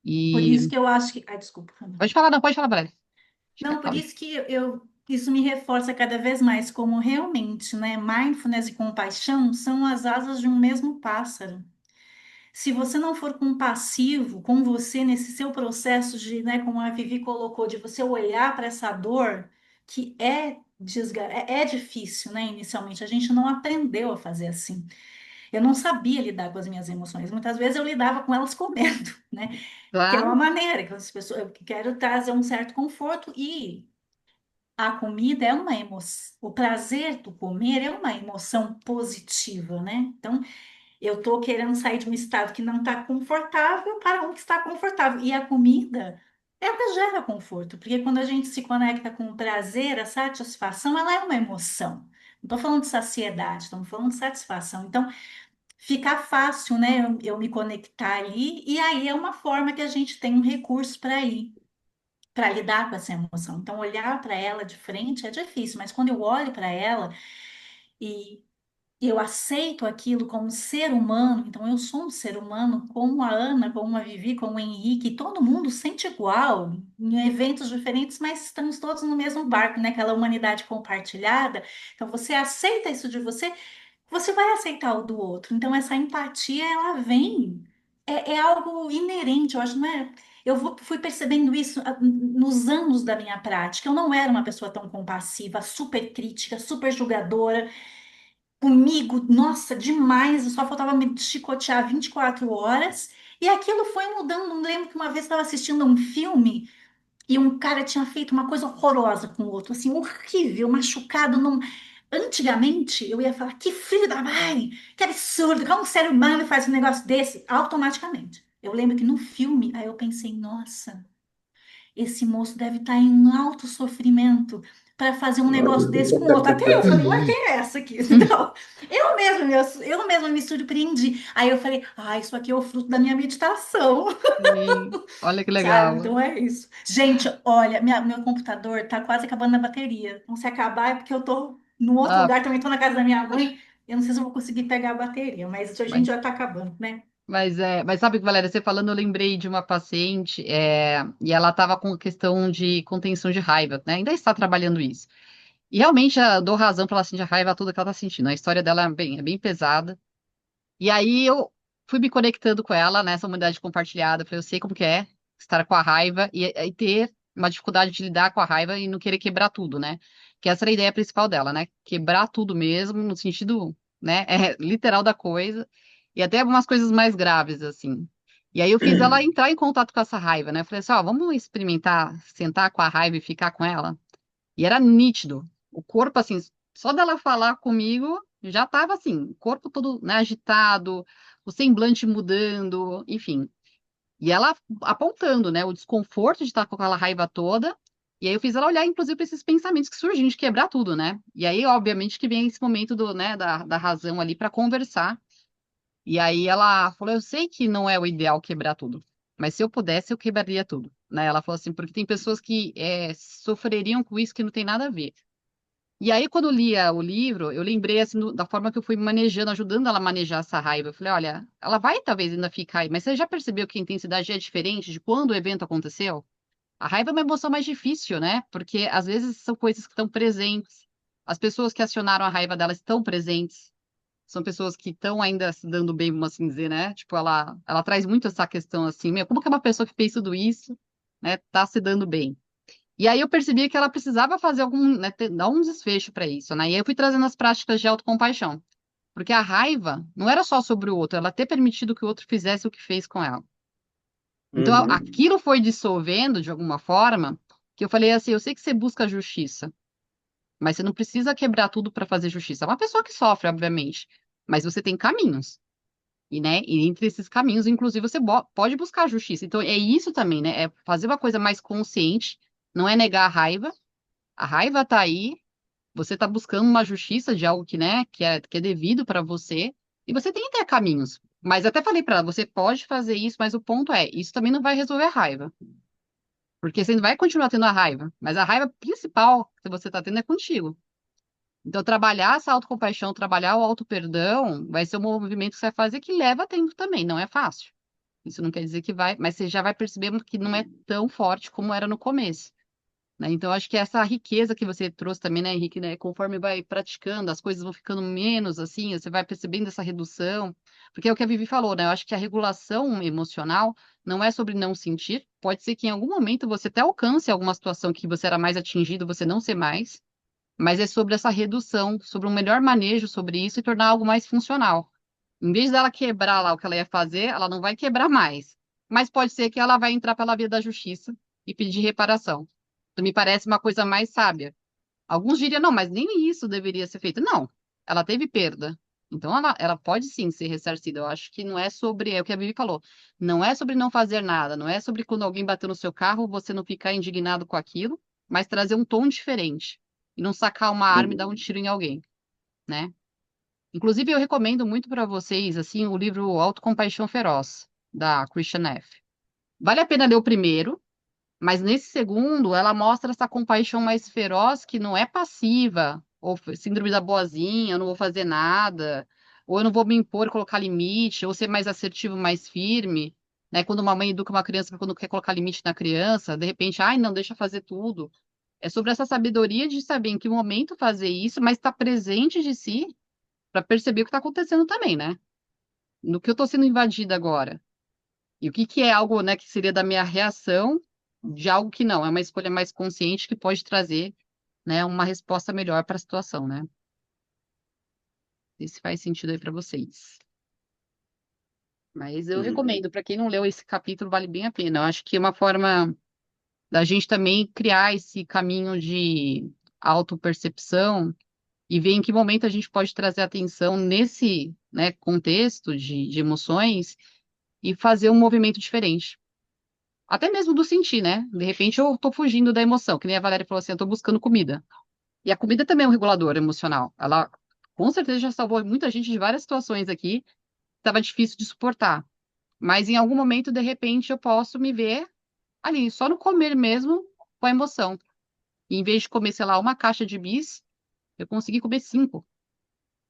Por E isso que eu acho que. Ai, desculpa, Fernanda. pode falar, não, pode falar, Valéria. Não, por Fala. isso que isso me reforça cada vez mais como realmente, né, mindfulness e compaixão são as asas de um mesmo pássaro. Se você não for compassivo com você nesse seu processo de, né, como a Vivi colocou, de você olhar para essa dor que é difícil, né, inicialmente, a gente não aprendeu a fazer assim. Eu não sabia lidar com as minhas emoções. Muitas vezes eu lidava com elas comendo, né? Que é uma Claro, maneira que as pessoas, eu quero trazer um certo conforto e a comida é uma emoção, o prazer do comer é uma emoção positiva, né? Então, eu estou querendo sair de um estado que não está confortável para um que está confortável. E a comida, ela gera conforto, porque quando a gente se conecta com o prazer, a satisfação, ela é uma emoção. Não estou falando de saciedade, estamos falando de satisfação. Então, fica fácil, né? Eu me conectar ali, e aí é uma forma que a gente tem um recurso para ir para lidar com essa emoção. Então, olhar para ela de frente é difícil, mas quando eu olho para ela e eu aceito aquilo como ser humano, então eu sou um ser humano, como a Ana, como a Vivi, como o Henrique, todo mundo sente igual, em eventos diferentes, mas estamos todos no mesmo barco, né? Aquela humanidade compartilhada. Então, você aceita isso de você, você vai aceitar o do outro. Então, essa empatia, ela vem, é algo inerente, eu acho, não é? Fui percebendo isso nos anos da minha prática. Eu não era uma pessoa tão compassiva, super crítica, super julgadora. Comigo, nossa, demais. Só faltava me chicotear 24 horas. E aquilo foi mudando. Não lembro que uma vez eu estava assistindo um filme. E um cara tinha feito uma coisa horrorosa com o outro, assim, horrível, machucado. Antigamente, eu ia falar, que filho da mãe, que absurdo, como um ser humano faz um negócio desse? Automaticamente. Eu lembro que no filme, aí eu pensei, nossa, esse moço deve estar em um alto sofrimento para fazer um negócio desse com o outro. Até eu falei, mas quem é essa aqui? Então, eu mesma me surpreendi. Aí eu falei, isso aqui é o fruto da minha meditação. sim. Olha que Sabe? legal. Então é isso. Gente, olha, meu computador tá quase acabando a bateria. Então, se acabar é porque eu tô num outro Ah, lugar, também tô na casa da minha mãe. Eu não sei se eu vou conseguir pegar a bateria, mas a mas, gente já tá acabando, né? mas sabe, Valéria, você falando, eu lembrei de uma paciente, e ela estava com questão de contenção de raiva, né? Ainda está trabalhando isso. E realmente eu dou razão para ela sentir a raiva, tudo que ela está sentindo. A história dela é bem pesada. E aí eu fui me conectando com ela nessa unidade compartilhada. Falei, eu sei como que é estar com a raiva e ter uma dificuldade de lidar com a raiva e não querer quebrar tudo, né? Que essa era a ideia principal dela, né? Quebrar tudo mesmo, no sentido, né, literal da coisa, e até algumas coisas mais graves, assim. E aí eu fiz ela entrar em contato com essa raiva, né? Falei assim, ó, vamos experimentar sentar com a raiva e ficar com ela? E era nítido. O corpo, assim, só dela falar comigo, já tava assim, o corpo todo, né, agitado, o semblante mudando, enfim. E ela apontando, né, o desconforto de estar com aquela raiva toda. E aí eu fiz ela olhar, inclusive, para esses pensamentos que surgiam de quebrar tudo, né? E aí, obviamente, que vem esse momento do, né, da razão ali para conversar. E aí ela falou: eu sei que não é o ideal quebrar tudo, mas se eu pudesse, eu quebraria tudo. Né? Ela falou assim, porque tem pessoas que sofreriam com isso que não tem nada a ver. E aí, quando eu lia o livro, eu lembrei assim, da forma que eu fui manejando, ajudando ela a manejar essa raiva. Eu falei, olha, ela vai talvez ainda ficar aí, mas você já percebeu que a intensidade é diferente de quando o evento aconteceu? A raiva é uma emoção mais difícil, né? Porque às vezes são coisas que estão presentes. As pessoas que acionaram a raiva dela estão presentes. São pessoas que estão ainda se dando bem, vamos assim dizer, né? Tipo, ela traz muito essa questão assim, meu, como que é uma pessoa que fez tudo isso, né, tá se dando bem? E aí eu percebi que ela precisava fazer algum, né, dar um desfecho para isso, né? E aí eu fui trazendo as práticas de autocompaixão. Porque a raiva não era só sobre o outro, ela ter permitido que o outro fizesse o que fez com ela. Então, Uhum. aquilo foi dissolvendo de alguma forma, que eu falei assim, eu sei que você busca justiça, mas você não precisa quebrar tudo para fazer justiça. É uma pessoa que sofre, obviamente, mas você tem caminhos. E, né, e entre esses caminhos, inclusive, você pode buscar a justiça. Então, é isso também, né? É fazer uma coisa mais consciente, não é negar a raiva. A raiva tá aí, você tá buscando uma justiça de algo que, né, que é devido para você, e você tem que ter caminhos. Mas até falei para ela, você pode fazer isso, mas o ponto é, isso também não vai resolver a raiva. Porque você vai continuar tendo a raiva, mas a raiva principal que você tá tendo é contigo. Então, trabalhar essa autocompaixão, trabalhar o auto-perdão, vai ser um movimento que você vai fazer que leva tempo também, não é fácil. Isso não quer dizer que vai, mas você já vai perceber que não é tão forte como era no começo, né? Então, acho que essa riqueza que você trouxe também, né, Henrique, né, conforme vai praticando, as coisas vão ficando menos assim, você vai percebendo essa redução, porque é o que a Vivi falou, né? Eu acho que a regulação emocional não é sobre não sentir, pode ser que em algum momento você até alcance alguma situação que você era mais atingido, você não ser mais, mas é sobre essa redução, sobre um melhor manejo sobre isso e tornar algo mais funcional. Em vez dela quebrar lá o que ela ia fazer, ela não vai quebrar mais. Mas pode ser que ela vai entrar pela via da justiça e pedir reparação. Então, me parece uma coisa mais sábia. Alguns diriam, não, mas nem isso deveria ser feito. Não, ela teve perda. Então, ela pode sim ser ressarcida. Eu acho que não é sobre, é o que a Bibi falou, não é sobre não fazer nada, não é sobre quando alguém bater no seu carro, você não ficar indignado com aquilo, mas trazer um tom diferente. E não sacar uma arma e dar um Uhum. tiro em alguém, né? Inclusive, eu recomendo muito para vocês, assim, o livro Autocompaixão Feroz, da Christian F. Vale a pena ler o primeiro, mas nesse segundo, ela mostra essa compaixão mais feroz, que não é passiva, ou síndrome da boazinha, eu não vou fazer nada, ou eu não vou me impor, colocar limite, ou ser mais assertivo, mais firme, né? Quando uma mãe educa uma criança, quando quer colocar limite na criança, de repente, ai, não, deixa fazer tudo. É sobre essa sabedoria de saber em que momento fazer isso, mas estar presente de si para perceber o que está acontecendo também, né? No que eu estou sendo invadida agora. E o que que é algo, né, que seria da minha reação de algo que não, é uma escolha mais consciente que pode trazer, né, uma resposta melhor para a situação, né? Se faz sentido aí para vocês. Mas eu Uhum. recomendo, para quem não leu esse capítulo, vale bem a pena. Eu acho que é uma forma da gente também criar esse caminho de autopercepção e ver em que momento a gente pode trazer atenção nesse, né, contexto de emoções e fazer um movimento diferente. Até mesmo do sentir, né? De repente eu tô fugindo da emoção, que nem a Valéria falou assim, eu tô buscando comida. E a comida também é um regulador emocional. Ela com certeza já salvou muita gente de várias situações aqui que estava difícil de suportar. Mas em algum momento, de repente, eu posso me ver ali, só no comer mesmo, com a emoção. E em vez de comer, sei lá, uma caixa de bis, eu consegui comer cinco.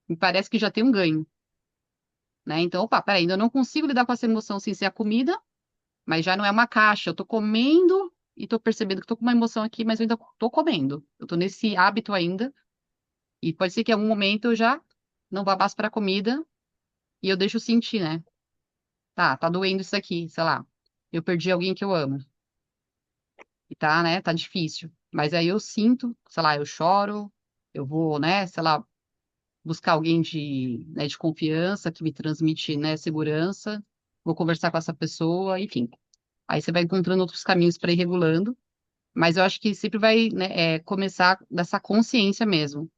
Me parece que já tem um ganho, né? Então, opa, peraí, ainda não consigo lidar com essa emoção sem ser a comida, mas já não é uma caixa. Eu tô comendo e tô percebendo que tô com uma emoção aqui, mas eu ainda tô comendo. Eu tô nesse hábito ainda. E pode ser que em algum momento eu já não vá mais para a comida e eu deixo sentir, né? Tá doendo isso aqui, sei lá. Eu perdi alguém que eu amo. E tá, né? Tá difícil. Mas aí eu sinto, sei lá, eu choro, eu vou, né, sei lá, buscar alguém de confiança que me transmite, né, segurança. Vou conversar com essa pessoa, enfim. Aí você vai encontrando outros caminhos para ir regulando. Mas eu acho que sempre vai, né, começar dessa consciência mesmo,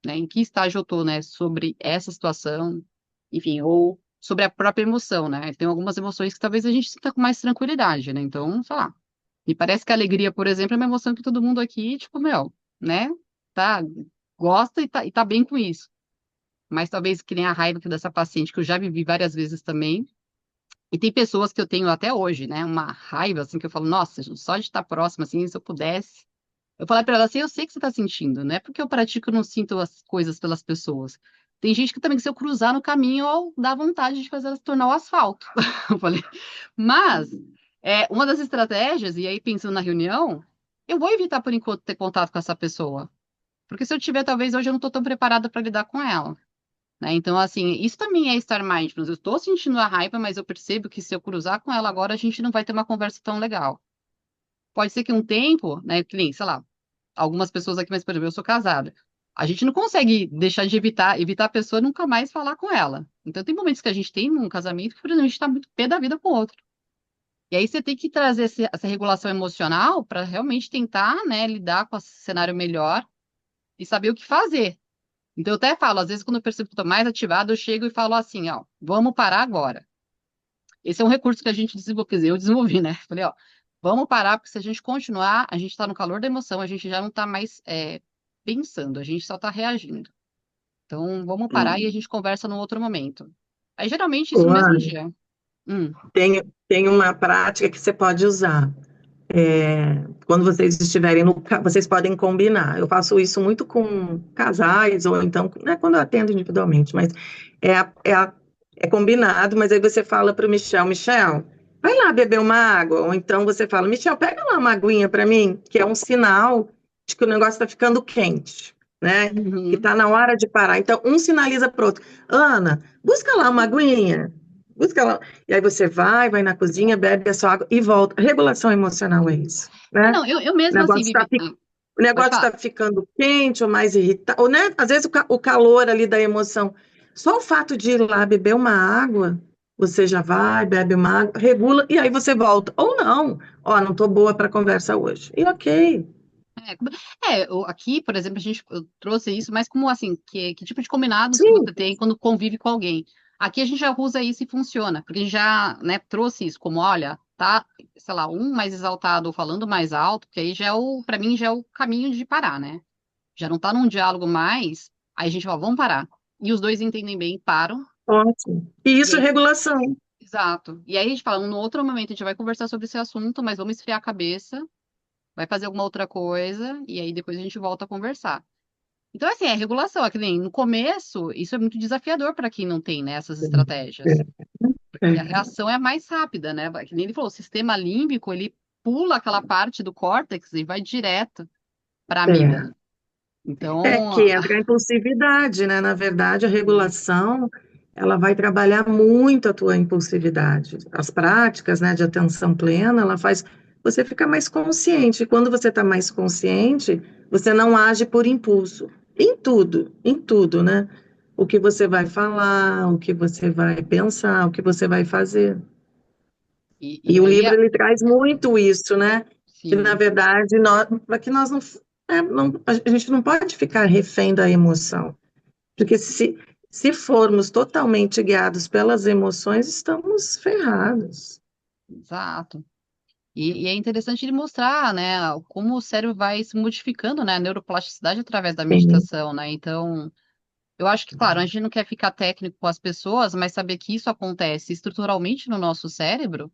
né? Em que estágio eu tô, né, sobre essa situação, enfim, ou sobre a própria emoção, né? Tem algumas emoções que talvez a gente sinta com mais tranquilidade, né? Então, sei lá. Me parece que a alegria, por exemplo, é uma emoção que todo mundo aqui, tipo, meu, né? Tá, gosta e tá bem com isso. Mas talvez que nem a raiva que dessa paciente, que eu já vivi várias vezes também. E tem pessoas que eu tenho até hoje, né? Uma raiva, assim, que eu falo, nossa, só de estar próxima, assim, se eu pudesse. Eu falei pra ela assim, eu sei que você tá sentindo, não é porque eu pratico e não sinto as coisas pelas pessoas. Tem gente que também, que se eu cruzar no caminho, eu dá vontade de fazer ela se tornar o asfalto. Eu falei, mas uma das estratégias, e aí pensando na reunião, eu vou evitar por enquanto ter contato com essa pessoa. Porque se eu tiver, talvez hoje eu não tô tão preparada para lidar com ela. Né? Então, assim, isso também é estar mindfulness. Eu estou sentindo a raiva, mas eu percebo que se eu cruzar com ela agora, a gente não vai ter uma conversa tão legal. Pode ser que um tempo, né, que nem, sei lá, algumas pessoas aqui, mas, por exemplo, eu sou casada. A gente não consegue deixar de evitar a pessoa e nunca mais falar com ela. Então, tem momentos que a gente tem num casamento que, por exemplo, a gente está muito pé da vida com o outro. E aí você tem que trazer essa regulação emocional para realmente tentar, né, lidar com esse cenário melhor e saber o que fazer. Então eu até falo, às vezes quando eu percebo que estou mais ativado, eu chego e falo assim, ó, vamos parar agora. Esse é um recurso que a gente desenvolveu, quer dizer, eu desenvolvi, né? Falei, ó, vamos parar, porque se a gente continuar, a gente está no calor da emoção, a gente já não está mais pensando, a gente só está reagindo. Então, vamos parar e a Hum. gente conversa num outro momento. Aí, geralmente, isso Ô, no mesmo Ana, dia. Hum, tem uma prática que você pode usar. Quando vocês estiverem vocês podem combinar. Eu faço isso muito com casais, ou então, não é quando eu atendo individualmente, mas é, a- é, a- é combinado, mas aí você fala para o Michel, vai lá beber uma água, ou então você fala, Michel, pega lá uma aguinha para mim, que é um sinal de que o negócio está ficando quente, né? Que uhum. está na hora de parar. Então, um sinaliza para o outro, Ana, busca lá uma aguinha, busca lá. E aí você vai na cozinha, bebe a sua água e volta. Regulação emocional é isso, né? Não, eu O mesmo assim, negócio está Vivi. o Pode negócio falar. está ficando quente ou mais irritado, ou, né? Às vezes o calor ali da emoção. Só o fato de ir lá beber uma água, você já vai, bebe uma água, regula e aí você volta. Ou não, ó, não estou boa para conversa hoje. E ok. Aqui, por exemplo, eu trouxe isso, mas como assim, que tipo de combinados que Sim, você tem quando convive com alguém? Aqui a gente já usa isso e funciona, porque a gente já, né, trouxe isso como, olha, tá, sei lá, um mais exaltado ou falando mais alto, que aí já é para mim já é o caminho de parar, né? Já não tá num diálogo mais, aí a gente fala, vamos parar. E os dois entendem bem, param, ótimo. E e isso é aí, regulação. exato. E aí a gente fala, no outro momento a gente vai conversar sobre esse assunto, mas vamos esfriar a cabeça, vai fazer alguma outra coisa, e aí depois a gente volta a conversar. Então, assim, é regulação. É que nem no começo, isso é muito desafiador para quem não tem, né, essas estratégias. É, Porque a reação é mais rápida, né? Que nem ele falou, o sistema límbico, ele pula aquela parte do córtex e vai direto para a é. amígdala. É Então, que entra a impulsividade, né? Na verdade, a regulação, ela vai trabalhar muito a tua impulsividade. As práticas, né, de atenção plena, ela faz você ficar mais consciente. E quando você está mais consciente, você não age por impulso. Em tudo, né? O que você vai falar, o que você vai pensar, o que você vai fazer. e E o aí, livro ele traz muito isso, né? Que na sim, verdade para que nós não, a gente não pode ficar refém da emoção, porque se formos totalmente guiados pelas emoções, estamos ferrados. exato. E é interessante ele mostrar, né, como o cérebro vai se modificando, né, a neuroplasticidade através da Sim, meditação, né? Então, eu acho que, claro, a gente não quer ficar técnico com as pessoas, mas saber que isso acontece estruturalmente no nosso cérebro,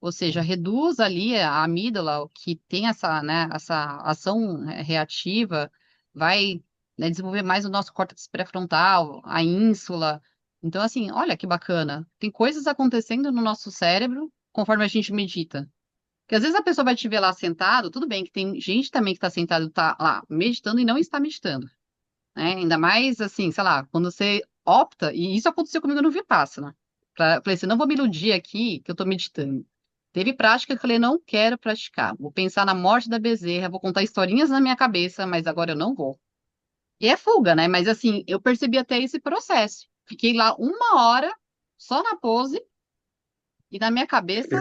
ou seja, reduz ali a amígdala, que tem essa, né, essa ação reativa, vai, né, desenvolver mais o nosso córtex pré-frontal, a ínsula. Então, assim, olha que bacana. Tem coisas acontecendo no nosso cérebro conforme a gente medita. Porque às vezes a pessoa vai te ver lá sentado, tudo bem que tem gente também que está sentado, está lá meditando e não está meditando, né? Ainda mais assim, sei lá, quando você opta, e isso aconteceu comigo no Vipassana. Falei assim, não vou me iludir aqui que eu estou meditando. Teve prática que eu falei, não quero praticar. Vou pensar na morte da bezerra, vou contar historinhas na minha cabeça, mas agora eu não vou. E é fuga, né? Mas assim, eu percebi até esse processo. Fiquei lá 1 hora, só na pose, e na minha cabeça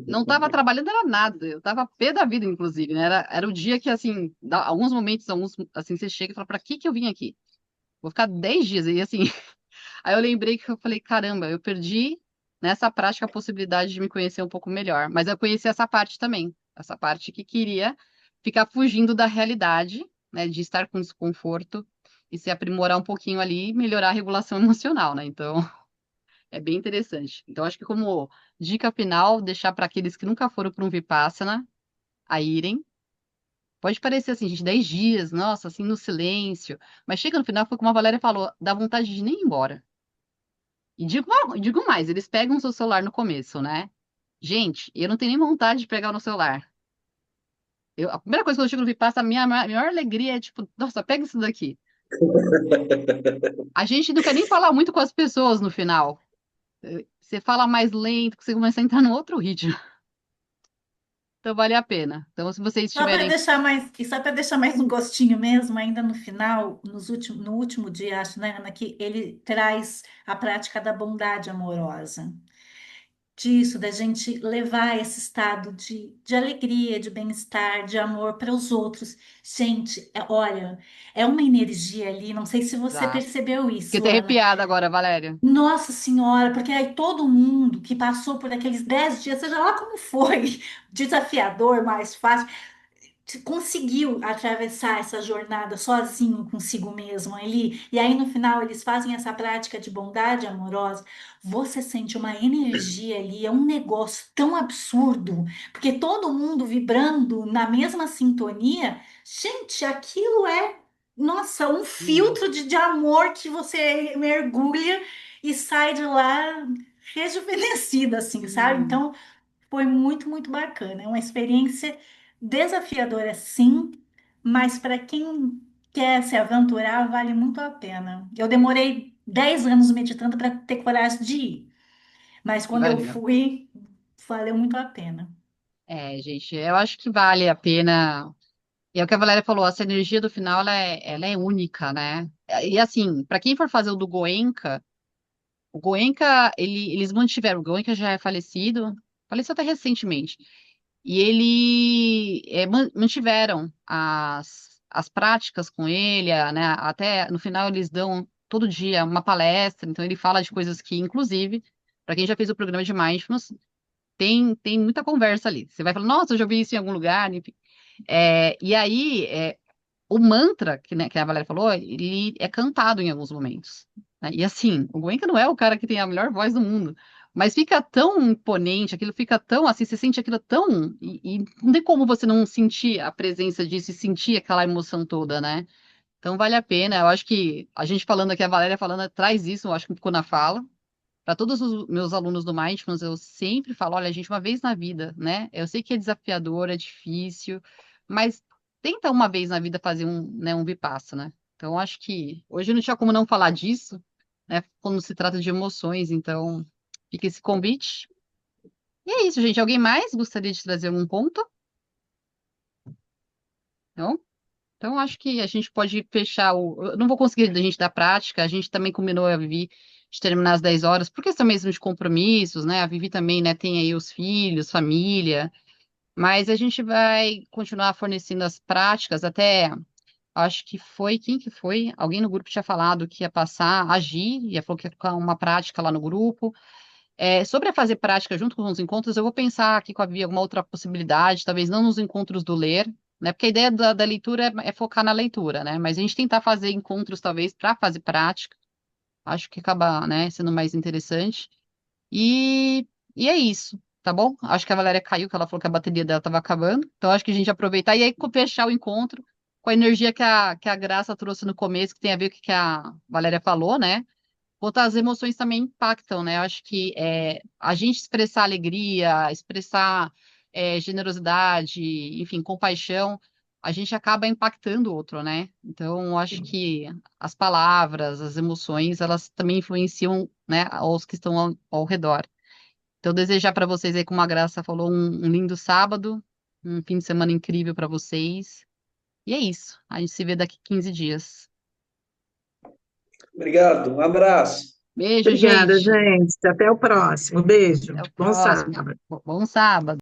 não estava trabalhando, era nada. Eu estava pé da vida, inclusive, né? Era o dia que, assim, alguns momentos, assim, você chega e fala, pra que eu vim aqui? Vou ficar 10 dias. E assim, aí eu lembrei que eu falei, caramba, eu perdi nessa prática a possibilidade de me conhecer um pouco melhor. Mas eu conheci essa parte também, essa parte que queria ficar fugindo da realidade, né, de estar com desconforto e se aprimorar um pouquinho ali e melhorar a regulação emocional, né? Então, é bem interessante. Então, acho que como dica final, deixar para aqueles que nunca foram para um Vipassana a irem. Pode parecer assim, gente, 10 dias, nossa, assim, no silêncio. Mas chega no final, foi como a Valéria falou, dá vontade de nem ir embora. E digo mais, eles pegam o seu celular no começo, né? Gente, eu não tenho nem vontade de pegar no celular. A primeira coisa que eu chego no Vipassana, a minha maior alegria é tipo, nossa, pega isso daqui. A gente não quer nem falar muito com as pessoas no final. Você fala mais lento, que você começa a entrar num outro ritmo. Então vale a pena. Então, se vocês Só para tiverem. deixar mais, e só para deixar mais um gostinho mesmo, ainda no final, no último dia, acho, né, Ana, que ele traz a prática da bondade amorosa. disso, da gente levar esse estado de alegria, de bem-estar, de amor para os outros. Gente, olha, é uma energia ali, não sei se você Exato. percebeu Fiquei isso, até Ana. arrepiada agora, Valéria. Nossa Senhora, porque aí todo mundo que passou por aqueles 10 dias, seja lá como foi, desafiador, mais fácil, conseguiu atravessar essa jornada sozinho consigo mesmo ali, e aí no final eles fazem essa prática de bondade amorosa, você sente uma energia ali, é um negócio tão absurdo, porque todo mundo vibrando na mesma sintonia, gente, aquilo é, nossa, um Hum, filtro de amor que você mergulha e sai de lá rejuvenescida, assim, sabe? hum. Então, foi muito, muito bacana. É uma experiência desafiadora, sim, mas para quem quer se aventurar, vale muito a pena. Eu demorei 10 anos meditando para ter coragem de ir, mas E quando eu valeu. fui, valeu muito a pena. É, gente, eu acho que vale a pena. E é o que a Valéria falou, essa energia do final, ela é única, né? E assim, para quem for fazer o Goenka, eles mantiveram, o Goenka já é falecido, faleceu até recentemente. E mantiveram as práticas com ele, né? Até no final eles dão todo dia uma palestra, então ele fala de coisas que, inclusive, para quem já fez o programa de Mindfulness, tem muita conversa ali. Você vai falar, nossa, eu já vi isso em algum lugar, enfim. E aí, o mantra, que a Valéria falou, ele é cantado em alguns momentos, né? E assim, o Goenka não é o cara que tem a melhor voz do mundo, mas fica tão imponente, aquilo fica tão assim, você sente aquilo tão. E não tem como você não sentir a presença disso e sentir aquela emoção toda, né? Então vale a pena. Eu acho que a gente falando aqui, a Valéria falando, traz isso, eu acho que ficou na fala. Para todos os meus alunos do Mindfulness, eu sempre falo, olha, gente, uma vez na vida, né? Eu sei que é desafiador, é difícil, mas tenta uma vez na vida fazer um Vipassana, né? Então, acho que hoje não tinha como não falar disso, né? Quando se trata de emoções, então fica esse convite. E é isso, gente. Alguém mais gostaria de trazer algum ponto? Não? Então, acho que a gente pode fechar o. Eu não vou conseguir da gente dar prática, a gente também combinou, a Vivi, de terminar às 10 horas, por questão mesmo de compromissos, né? A Vivi também, né, tem aí os filhos, família, mas a gente vai continuar fornecendo as práticas até. Acho que foi. Quem que foi? Alguém no grupo tinha falado que ia passar, agir, ia falou que ia ficar uma prática lá no grupo. Sobre a fazer prática junto com os encontros, eu vou pensar aqui com a Bia alguma outra possibilidade, talvez não nos encontros do ler, né? Porque a ideia da leitura é focar na leitura, né? Mas a gente tentar fazer encontros, talvez, para fazer prática, acho que acaba, né, sendo mais interessante. E, e é isso, tá bom? Acho que a Valéria caiu, que ela falou que a bateria dela estava acabando. Então, acho que a gente aproveitar e aí fechar o encontro com a energia que a Graça trouxe no começo, que tem a ver com o que a Valéria falou, né? Quanto as emoções também impactam, né? Eu acho que a gente expressar alegria, expressar generosidade, enfim, compaixão, a gente acaba impactando o outro, né? Então, eu acho que as palavras, as emoções, elas também influenciam, né, os que estão ao redor. Então, desejar para vocês aí, como a Graça falou, um lindo sábado, um fim de semana incrível para vocês. E é isso. A gente se vê daqui 15 dias. Obrigado, um abraço. Beijo, Obrigada, gente. gente. Até o próximo. Beijo. Até o Bom próximo. sábado. Bom sábado.